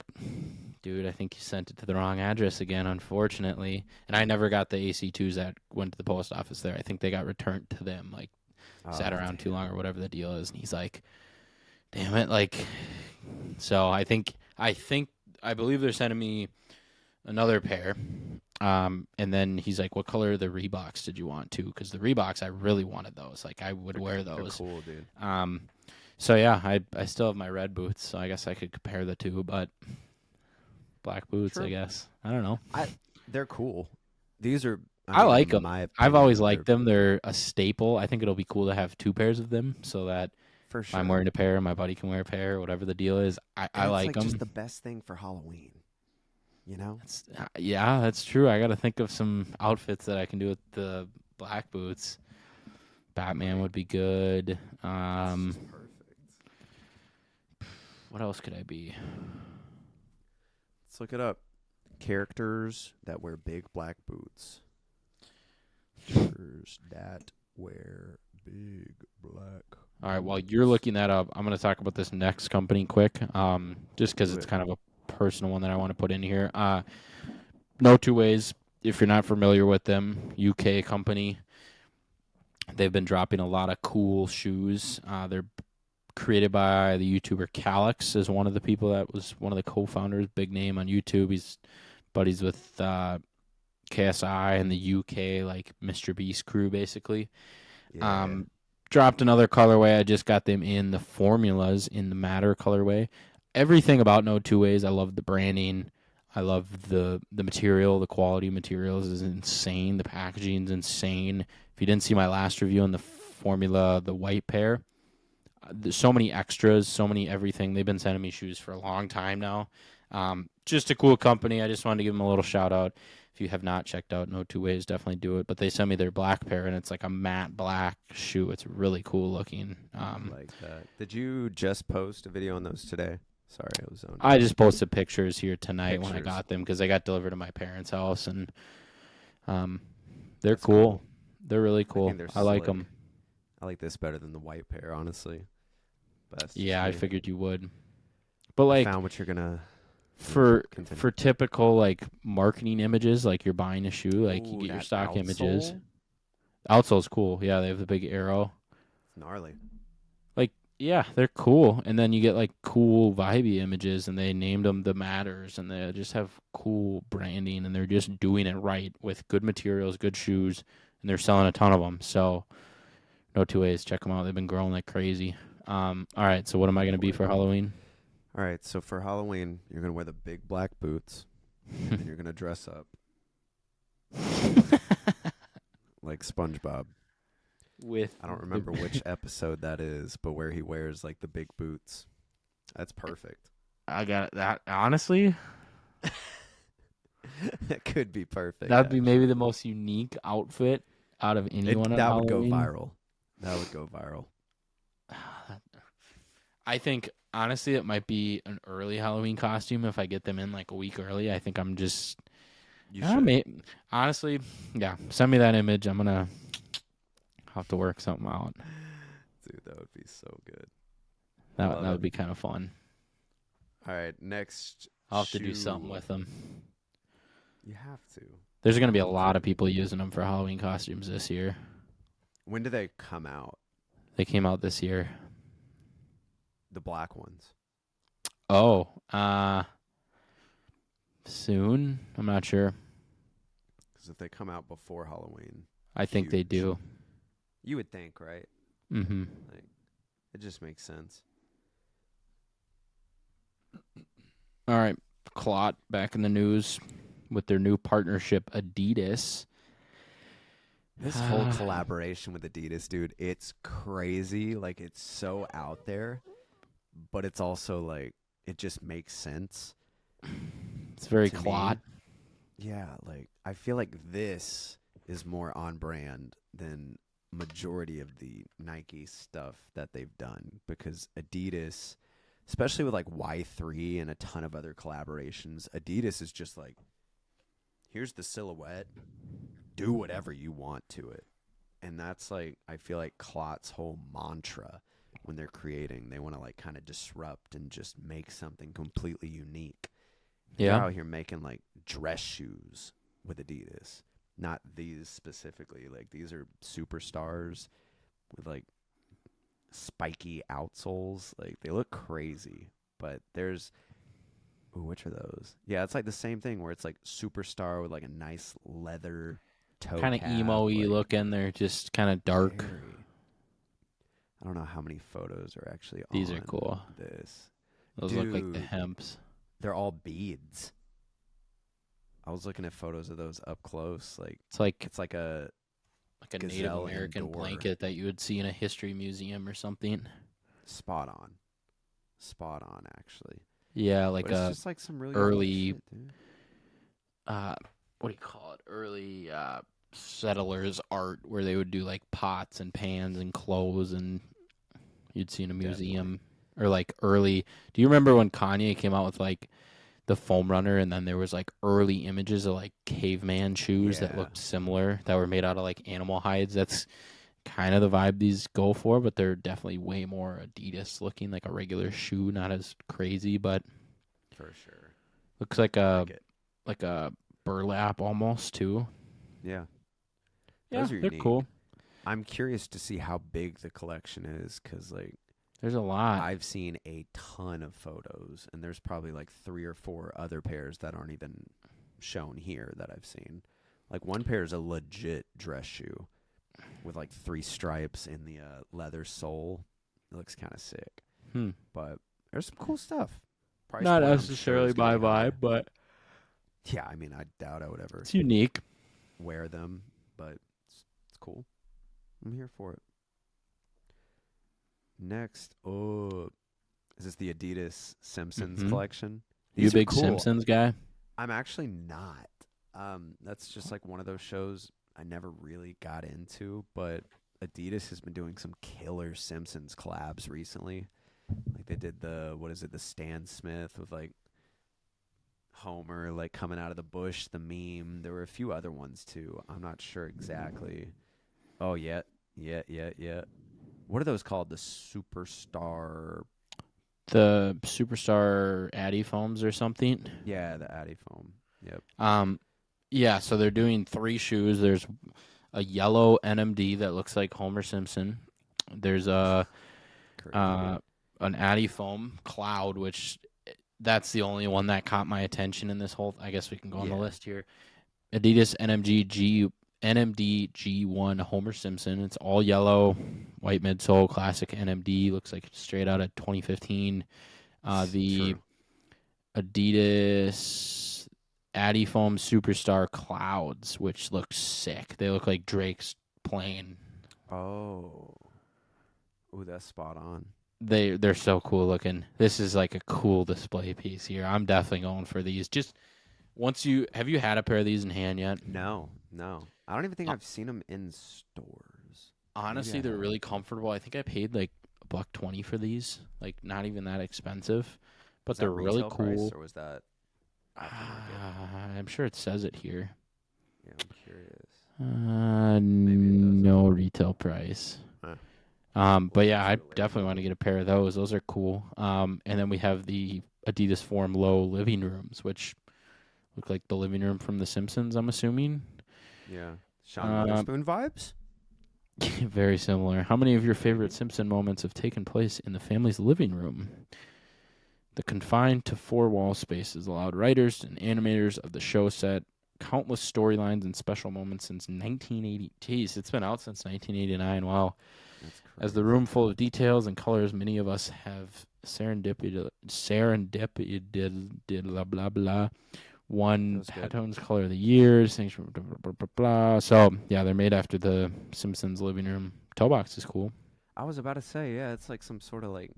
dude, I think you sent it to the wrong address again, unfortunately. And I never got the AC2s that went to the post office there. I think they got returned to them, like, sat around too long or whatever the deal is. And he's like, damn it, like, so I believe they're sending me another pair. And then he's like, what color of the Reeboks did you want too? Because the Reeboks, I really wanted those. Like, I would wear those. They're cool, dude. So yeah, I still have my red boots, so I guess I could compare the two, but black boots, I guess. I don't know. They're cool. These are, I like them. I've always liked them. They're They're a staple. I think it'll be cool to have two pairs of them so that for sure. I'm wearing a pair, my buddy can wear a pair, whatever the deal is. I like them. It's just the best thing for Halloween. You know? Yeah, that's true. I got to think of some outfits that I can do with the black boots. Batman would be good. Perfect. What else could I be? Let's look it up. Characters that wear big black boots. Characters that wear big black. All right, while you're looking that up, I'm going to talk about this next company quick, just because it's kind of a personal one that I want to put in here. No Two Ways, if you're not familiar with them, UK company. They've been dropping a lot of cool shoes. They're created by the YouTuber Calix, is one of the people that was one of the co-founders, big name on YouTube. He's buddies with KSI and the UK, like Mr. Beast crew, basically. Yeah. Dropped another colorway. I just got them in the formulas in the Matter colorway. Everything about No Two Ways. I love the branding. I love the material. The quality of materials is insane. The packaging is insane. If you didn't see my last review on the formula, the white pair, there's so many extras, so many everything. They've been sending me shoes for a long time now. Just a cool company. I just wanted to give them a little shout out. If you have not checked out No Two Ways, definitely do it. But they sent me their black pair, and it's like a matte black shoe. It's really cool looking. Like that. Did you just post a video on those today? Sorry, I was on. I just posted pictures here tonight when I Pictures. got them because they got delivered to my parents' house, and they're cool. They're really cool. they're I like slick. them. I like this better than the white pair, honestly. Best. Yeah, I to me. figured you would. But I like found what you're gonna for continue. for typical like marketing images, like you're buying a shoe, like you Ooh, get your that stock images. outsole? Outsole's cool. Yeah, they have the big arrow. It's gnarly. Yeah, they're cool. And then you get like cool vibey images, and they named them the Matters, and they just have cool branding, and they're just doing it right with good materials, good shoes, and they're selling a ton of them. So No Two Ways, check them out. They've been growing like crazy. All right, so what am I going to be for Halloween? All right, so for Halloween, you're gonna wear the big black boots, and you're gonna dress up like SpongeBob. With I don't remember which episode that is, but where he wears like the big boots. That's perfect. I got that. Honestly, That could be perfect. that'd be maybe the most unique outfit out of anyone. That on would go Halloween. viral. That would go viral. I think honestly, it might be an early Halloween costume if I get them in like a week early. I think I'm just. You should. Honestly, yeah. Send me that image. I'm gonna have to work something out. Dude, that would be so good. That would be kind of fun. All right, next. I'll have to do shoe. something with them. You have to. There's gonna be a lot of people using them for Halloween costumes this year. When do they come out? They came out this year. The black ones. Oh, soon. I'm not sure. Because if they come out before Halloween, I think they huge. do. You would think, right? Mm-hmm. Like, it just makes sense. All right, CLOT back in the news with their new partnership, Adidas. This whole collaboration with Adidas, dude, it's crazy. Like, it's so out there, but it's also like it just makes sense. It's very to me. CLOT. Yeah, like I feel like this is more on brand than majority of the Nike stuff that they've done, because Adidas, especially with like Y3 and a ton of other collaborations, Adidas is just like, here's the silhouette, do whatever you want to it. And that's like, I feel like CLOT's whole mantra when they're creating. They want to like kind of disrupt and just make something completely unique. They're Yeah. out here making like dress shoes with Adidas. Not these specifically. Like, these are superstars with like spiky outsoles. Like, they look crazy. But there's, ooh, which are those? Yeah, it's like the same thing where it's like superstar with like a nice leather toe Kind of cap, emo-y like, looking. They're just kind of dark. very- I don't know how many photos are actually These on are cool. this. Those look like the Dude. hemps. They're all beads. I was looking at photos of those up close. Like, It's like it's like a a Native gazelle American indoor. blanket that you would see in a history museum or something. spot on. Spot on, actually. Yeah, like But it's a just like some really early- good shit, dude. what do you call it? Early settlers art where they would do like pots and pans and clothes, and you'd see in a museum. Or like early. Do you remember when Kanye came out with like the foam runner, and then there was like early images of like caveman shoes that Yeah. looked similar, that were made out of like animal hides? That's kind of the vibe these go for, but they're definitely way more Adidas looking, like a regular shoe, not as crazy, but For sure. looks like a Like it. like a burlap almost too. Yeah. Yeah, Those are they're unique. cool. I'm curious to see how big the collection is because, like, There's a lot. I've seen a ton of photos, and there's probably like 3 or 4 other pairs that aren't even shown here that I've seen. Like, one pair is a legit dress shoe with like 3 stripes in the leather sole. It looks kind of sick. But there's some cool stuff. Price Not point, I'm sure, necessarily is gonna my be high. vibe, but Yeah, I mean, I doubt I would ever it's unique. wear them, but it's cool. I'm here for it. Next, is this the Adidas Simpsons collection? You a These are big cool. Simpsons guy? I'm actually not. That's just like one of those shows I never really got into, but Adidas has been doing some killer Simpsons collabs recently. Like they did the Stan Smith with like Homer like coming out of the bush, the meme. There were a few other ones too. I'm not sure exactly. Oh yeah. What are those called? The Superstar. The Superstar Addy foams or something? Yeah, the Addy foam. Yep. Yeah, so they're doing 3 shoes. There's a yellow NMD that looks like Homer Simpson. There's an Addy foam Cloud, which that's the only one that caught my attention in this whole. I guess we can go on the list here. Adidas NMD G1 Homer Simpson. It's all yellow, white midsole, classic NMD. Looks like it's straight out of 2015. The True. Adidas Addy Foam Superstar Clouds, which look sick. They look like Drake's plane. Oh. Ooh, that's spot on. They're so cool looking. This is like a cool display piece here. I'm definitely going for these. Just have you had a pair of these in hand yet? No. I don't even think I've seen them in stores. Honestly, they're really comfortable. I think I paid like $120 for these. Like not even that expensive, but they're really cool. Price, or was that? I'm sure it says it here. Yeah, I'm curious. No retail price. But yeah, I It's really definitely want to get a pair of those. Those are cool. And then we have the Adidas Form Low living rooms, which look like the living room from The Simpsons, I'm assuming. Yeah. Sean Wotherspoon vibes? Very similar. How many of your favorite Simpson moments have taken place in the family's living room? The confined to 4-wall spaces allowed writers and animators of the show set countless storylines and special moments since 1980. Jeez, it's been out since 1989. Wow. That's crazy. As the room full of details and colors, many of us have serendipity blah blah blah. Won Patone's Color of the Year. Blah, blah, blah, blah. So yeah, they're made after the Simpsons living room. Toe box is cool. I was about to say, yeah, it's like some sort of like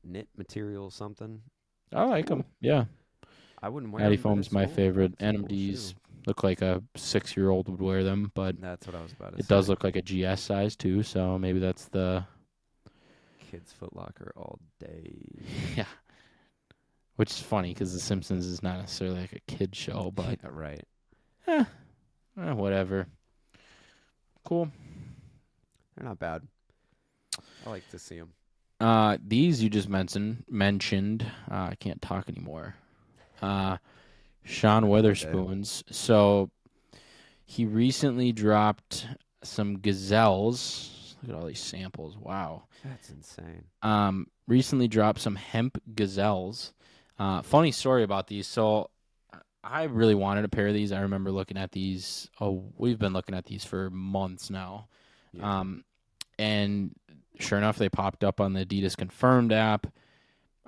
knit material, something. I like them. Yeah. I wouldn't wear Addy them. but Foam's it's my cool. favorite. It's a cool NMDs shoe. look like a 6-year-old would wear them, but That's what I was about to say. it does look like a GS size too. So maybe that's the Kids Foot Locker all day. yeah. Which is funny because The Simpsons is not necessarily like a kid show, but Yeah, right. Whatever. Cool. They're not bad. I like to see them. These you just mentioned. I can't talk anymore. Sean Weatherspoons. So he recently dropped some gazelles. Look at all these samples. Wow. That's insane. Recently dropped some hemp gazelles. Funny story about these. So I really wanted a pair of these. I remember looking at these. We've been looking at these for months now. Yeah. And sure enough, they popped up on the Adidas Confirmed app.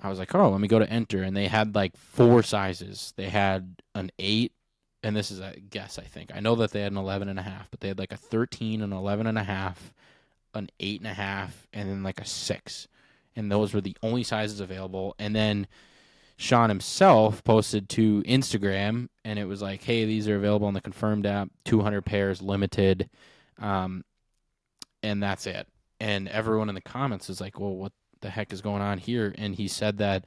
I was like, oh, let me go to enter. And they had like 4 sizes. They had an 8, and this is a guess, I think. I know that they had an 11.5, but they had like a 13, an 11.5, an 8.5, and then like a 6. And those were the only sizes available. And then Sean himself posted to Instagram, and it was like, hey, these are available on the Confirmed app, 200 pairs limited, and that's it. And everyone in the comments is like, well, what the heck is going on here? And he said that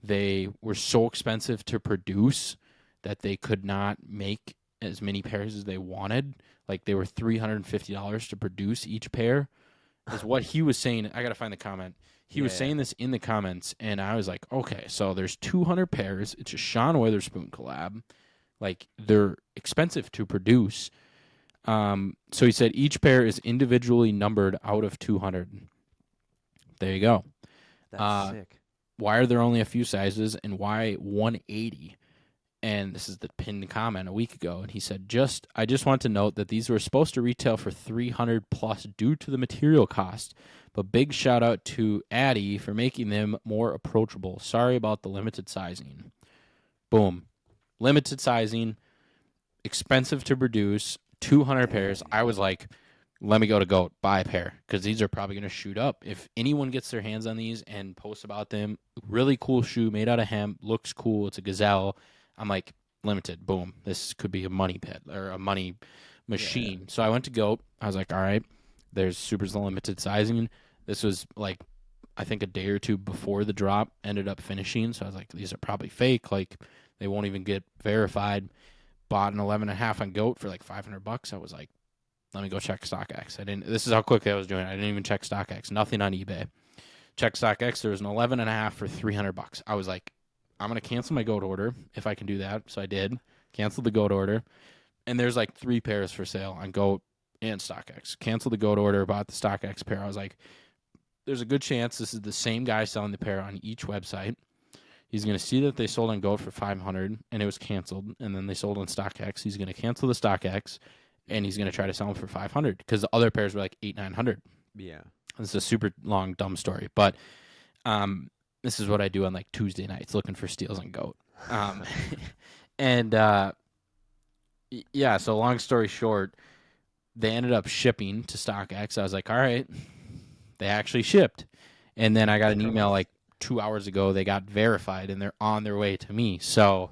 they were so expensive to produce that they could not make as many pairs as they wanted. Like they were $350 to produce each pair, is what he was saying. I got to find the comment. He was saying this in the comments, and I was like, okay, so there's 200 pairs. It's a Sean Weatherspoon collab. Like, they're expensive to produce. So he said each pair is individually numbered out of 200. There you go. That's sick. Why are there only a few sizes, and why 180? And this is the pinned comment a week ago. And he said, I just want to note that these were supposed to retail for 300 plus due to the material cost. But big shout out to Addy for making them more approachable. Sorry about the limited sizing. Boom. Limited sizing, expensive to produce, 200 pairs. I was like, let me go to GOAT, buy a pair, because these are probably going to shoot up. If anyone gets their hands on these and posts about them, really cool shoe made out of hemp, looks cool, it's a gazelle. I'm like, limited, boom. This could be a money pit or a money machine. Yeah. So I went to GOAT. I was like, all right, there's super limited sizing. This was like, I think a day or two before the drop ended up finishing. So I was like, these are probably fake. Like, they won't even get verified. Bought an 11.5 on GOAT for like $500. I was like, let me go check StockX. This is how quickly I was doing it. I didn't even check StockX. Nothing on eBay. Check StockX. There was an 11.5 for $300. I was like, I'm going to cancel my GOAT order if I can do that. So I did. Canceled the GOAT order. And there's like 3 pairs for sale on GOAT and StockX. Canceled the GOAT order, bought the StockX pair. I was like, there's a good chance this is the same guy selling the pair on each website. He's going to see that they sold on GOAT for $500 and it was canceled. And then they sold on StockX. He's going to cancel the StockX and he's going to try to sell them for $500 because the other pairs were like $800-900. Yeah. This is a super long, dumb story. But, this is what I do on like Tuesday nights, looking for steals on GOAT. Yeah, so long story short, they ended up shipping to StockX. I was like, all right, they actually shipped. And then I got an email like 2 hours ago. They got verified and they're on their way to me. So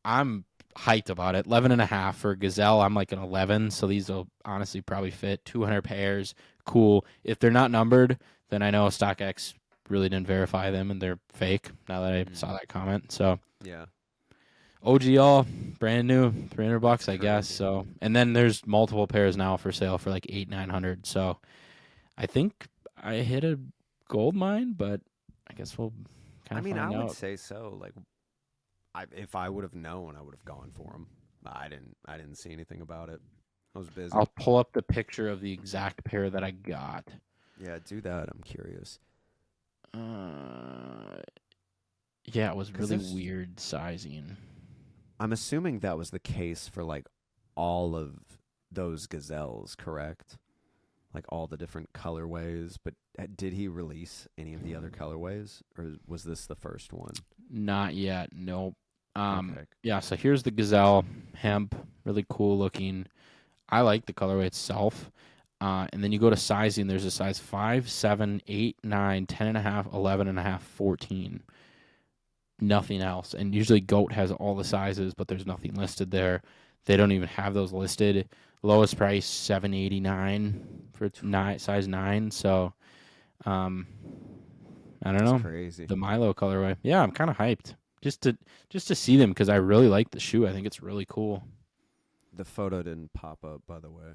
I'm hyped about it. 11.5 for Gazelle. I'm like an 11. So these will honestly probably fit 200 pairs. Cool. If they're not numbered, then I know StockX really didn't verify them and they're fake now that I saw that comment. So yeah, OGL brand new, $300 I guess. So, and then there's multiple pairs now for sale for like $800-900. So I think I hit a gold mine, but I guess we'll kind of find out. I would say so. Like, if I would have known, I would have gone for them. I didn't see anything about it. I was busy. I'll pull up the picture of the exact pair that I got. Yeah, do that. I'm curious. Yeah, it was really weird sizing. I'm assuming that was the case for like all of those gazelles, correct? Like all the different colorways, but did he release any of the other colorways, or was this the first one? Not yet. Nope. Okay. Yeah, so here's the gazelle hemp, really cool looking. I like the colorway itself. And then you go to sizing. There's a size 5, 7, 8, 9, 10.5, 11.5, 14. Nothing else. And usually GOAT has all the sizes, but there's nothing listed there. They don't even have those listed. Lowest price $789 for size 9. So, I don't know. Crazy. The Milo colorway. Yeah, I'm kind of hyped just to see them because I really like the shoe. I think it's really cool. The photo didn't pop up, by the way.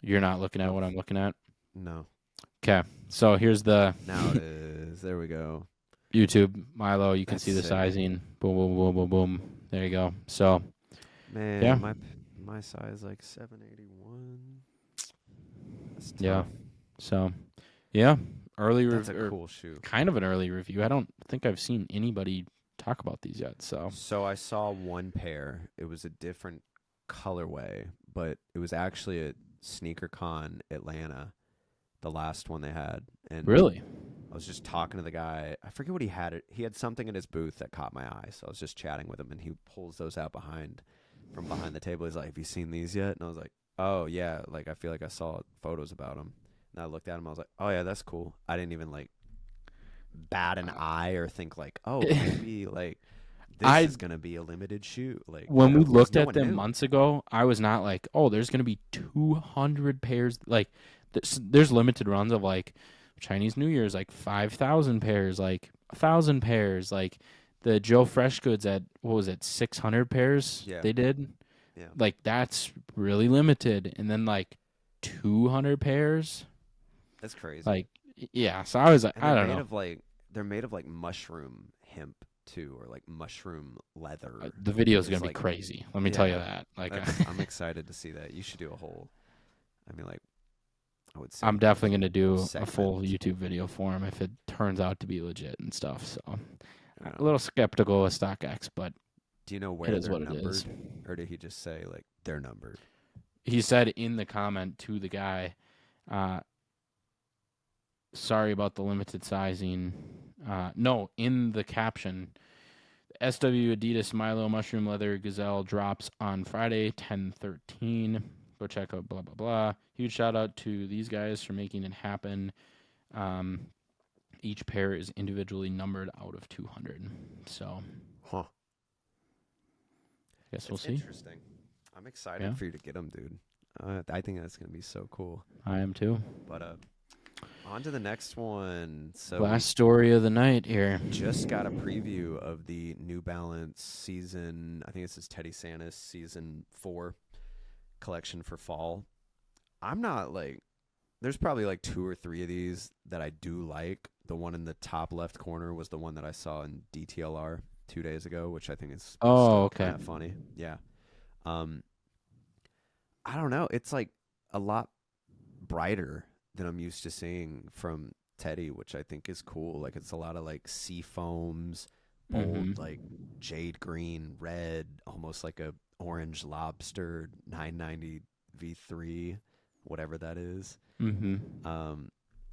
You're not looking at what I'm looking at? No. Okay, so here's the... Now it is. There we go. YouTube, Milo, you can That's see the sick. sizing. Boom, boom, boom, boom, boom. There you go. So, man, yeah. my size like 781. That's tough. Yeah. So, yeah. That's a cool shoe. Kind of an early review. I don't think I've seen anybody talk about these yet. So I saw one pair. It was a different colorway, but it was actually at SneakerCon Atlanta, the last one they had. And really, I was just talking to the guy. I forget what he had. He had something in his booth that caught my eye, so I was just chatting with him, and he pulls those out from behind the table. He's like, "Have you seen these yet?" And I was like, "Oh yeah." Like I feel like I saw photos about them. And I looked at him. I was like, "Oh yeah, that's cool." I didn't even like bat an eye or think like, "Oh, maybe like this is gonna be a limited shoe." Like when we looked at them months ago, I was not like, "Oh, there's gonna be 200 pairs." Like there's limited runs of like Chinese New Year's, like 5,000 pairs, like 1,000 pairs, like the Joe Fresh Goods at what was it, 600 pairs? Yeah. They did. Yeah. Like that's really limited, and then like 200 pairs. That's crazy. Like, yeah. So I was like, I don't know. They're made of like mushroom hemp too, or like mushroom leather. The video is It's going to be like- crazy. Let me tell you Yeah. that. Like, I'm excited to see that. You should do a whole. I mean, like, I would say I'm definitely going to do a segment. full YouTube video for him if it turns out to be legit and stuff. So you know. a little skeptical of StockX, but Do you know where it is they're what it numbered, is. or did he just say like they're numbered? He said in the comment to the guy, sorry about the limited sizing. No, in the caption, SW Adidas Milo Mushroom Leather Gazelle drops on Friday, 10/13. Go check out blah, blah, blah. Huge shout out to these guys for making it happen. Each pair is individually numbered out of 200. So, Huh. I guess we'll It's see. interesting. I'm excited Yeah. for you to get them, dude. I think that's gonna be so cool. I am too. But on to the next one. So Last story of the night here. we just got a preview of the New Balance season. I think this is Teddy Santis season 4 collection for fall. I'm not like. There's probably like 2 or 3 of these that I do like. The one in the top left corner was the one that I saw in DTLR 2 days ago, which I think is Okay. kind of funny. Yeah. I don't know. It's like a lot brighter than I'm used to seeing from Teddy, which I think is cool. Like it's a lot of like sea foams, bold like jade green, red, almost like a orange lobster 990 V3, whatever that is. Mm-hmm.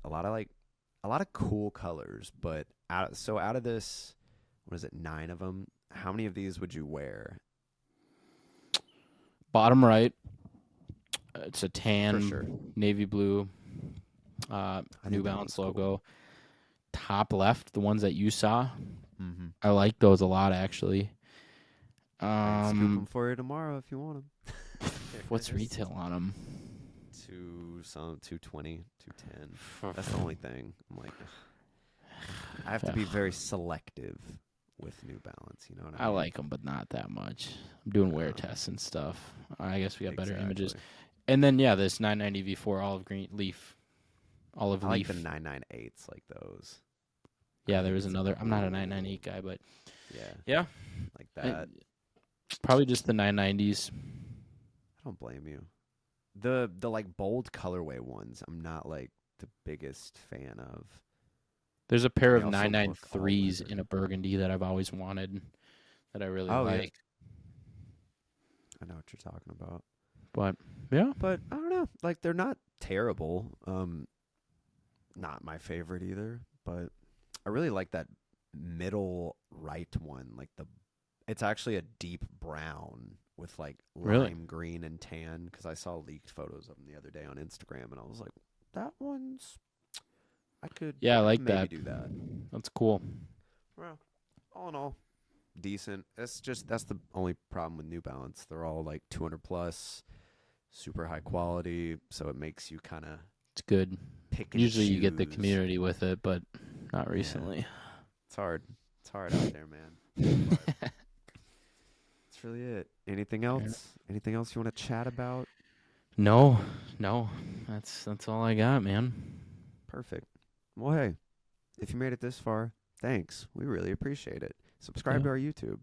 A lot of cool colors, but out of this, what is it, 9 of them? How many of these would you wear? Bottom right, it's a tan, For sure. navy blue, think New that Balance one's cool. logo. Top left, the ones that you saw, Mm-hmm. I like those a lot actually. Scoop them for you tomorrow if you want them. What's retail on them? 220, 210. That's the only thing. I'm like, I have to be very selective with New Balance. You know what I I mean? like them, but not that much. I'm doing wear tests and stuff. I guess we got better images. Exactly. And then yeah, this 990 V4 olive green leaf, olive I like leaf. the 998s, like those. Yeah, I there think was it's another. I'm not a cool. 998 guy, but Yeah, yeah, like that. probably just the 990s. I don't blame you. The like bold colorway ones, I'm not like the biggest fan of. There's a pair They of also look all 993s leather. in a burgundy that I've always wanted that I really Oh, yeah. like. I know what you're talking about. But yeah, But I don't know. Like they're not terrible. Not my favorite either. But I really like that middle right one. Like it's actually a deep brown with like Really? lime green and tan. Because I saw leaked photos of them the other day on Instagram, and I was like, that one's. I could. Yeah, I like maybe that. do that. that's cool. Well, all in all, decent. That's the only problem with New Balance. They're all like 200 plus, super high quality. So it makes you kind of It's good. pick and Usually you get the choose. community with it, but not recently. It's hard. It's hard out there, man. But that's really it. Anything else? Anything else you want to chat about? No. That's all I got, man. Perfect. Well, hey, if you made it this far, thanks. We really appreciate it. Subscribe to our YouTube.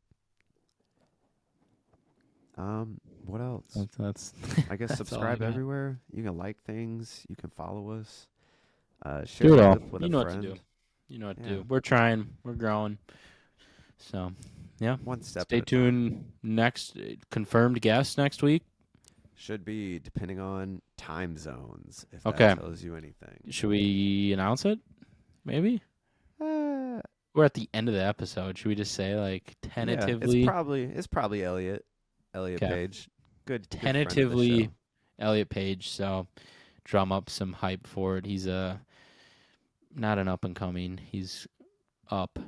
What else? That's I guess that's all I subscribe got. everywhere. You can like things. You can follow us. Share Do it a all. clip with You a know what friend. to do. You know what to Yeah. do. We're trying. We're growing. So, yeah. One step. Stay at a time. tuned. Next confirmed guest next week. Should be depending on time zones. If Okay. that tells you anything. Should we announce it? Maybe. We're at the end of the episode. Should we just say like tentatively? Yeah, it's probably Elliot. Elliot 'Kay. Page. Good friend of the Tentatively, show. Elliot Page. So, drum up some hype for it. He's not an up and coming. He's up.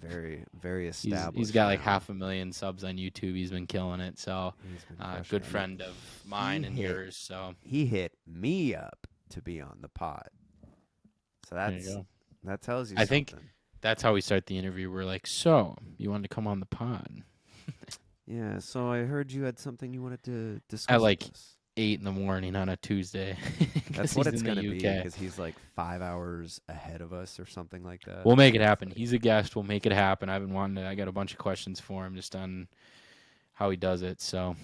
Very, very established. He's got like now. 500,000 subs on YouTube. He's been killing it. So, He's been crushing good it. friend of mine and hit- yours. So, He hit me up to be on the pod. So there you go. that tells you I something. think that's how we start the interview. We're like, so you wanted to come on the pod? Yeah, so I heard you had something you wanted to discuss. I like with us. 8 in the morning on a Tuesday. That's 'Cause what he's it's in the gonna be UK. because he's like 5 hours ahead of us or something like that. We'll make it So it's happen. like- He's a guest. We'll make it happen. I've been wanting to. I got a bunch of questions for him just on how he does it. So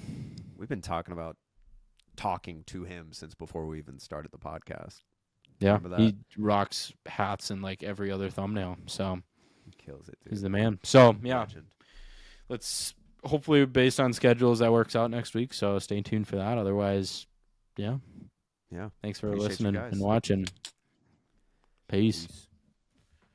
We've been talking to him since before we even started the podcast. yeah, Remember that? he rocks hats in like every other thumbnail. So He kills it, dude. he's the man. So yeah, Legend. let's hopefully based on schedules that works out next week. So stay tuned for that. Otherwise, yeah. Yeah. Thanks for Appreciate you listening guys. and watching. Peace. Peace.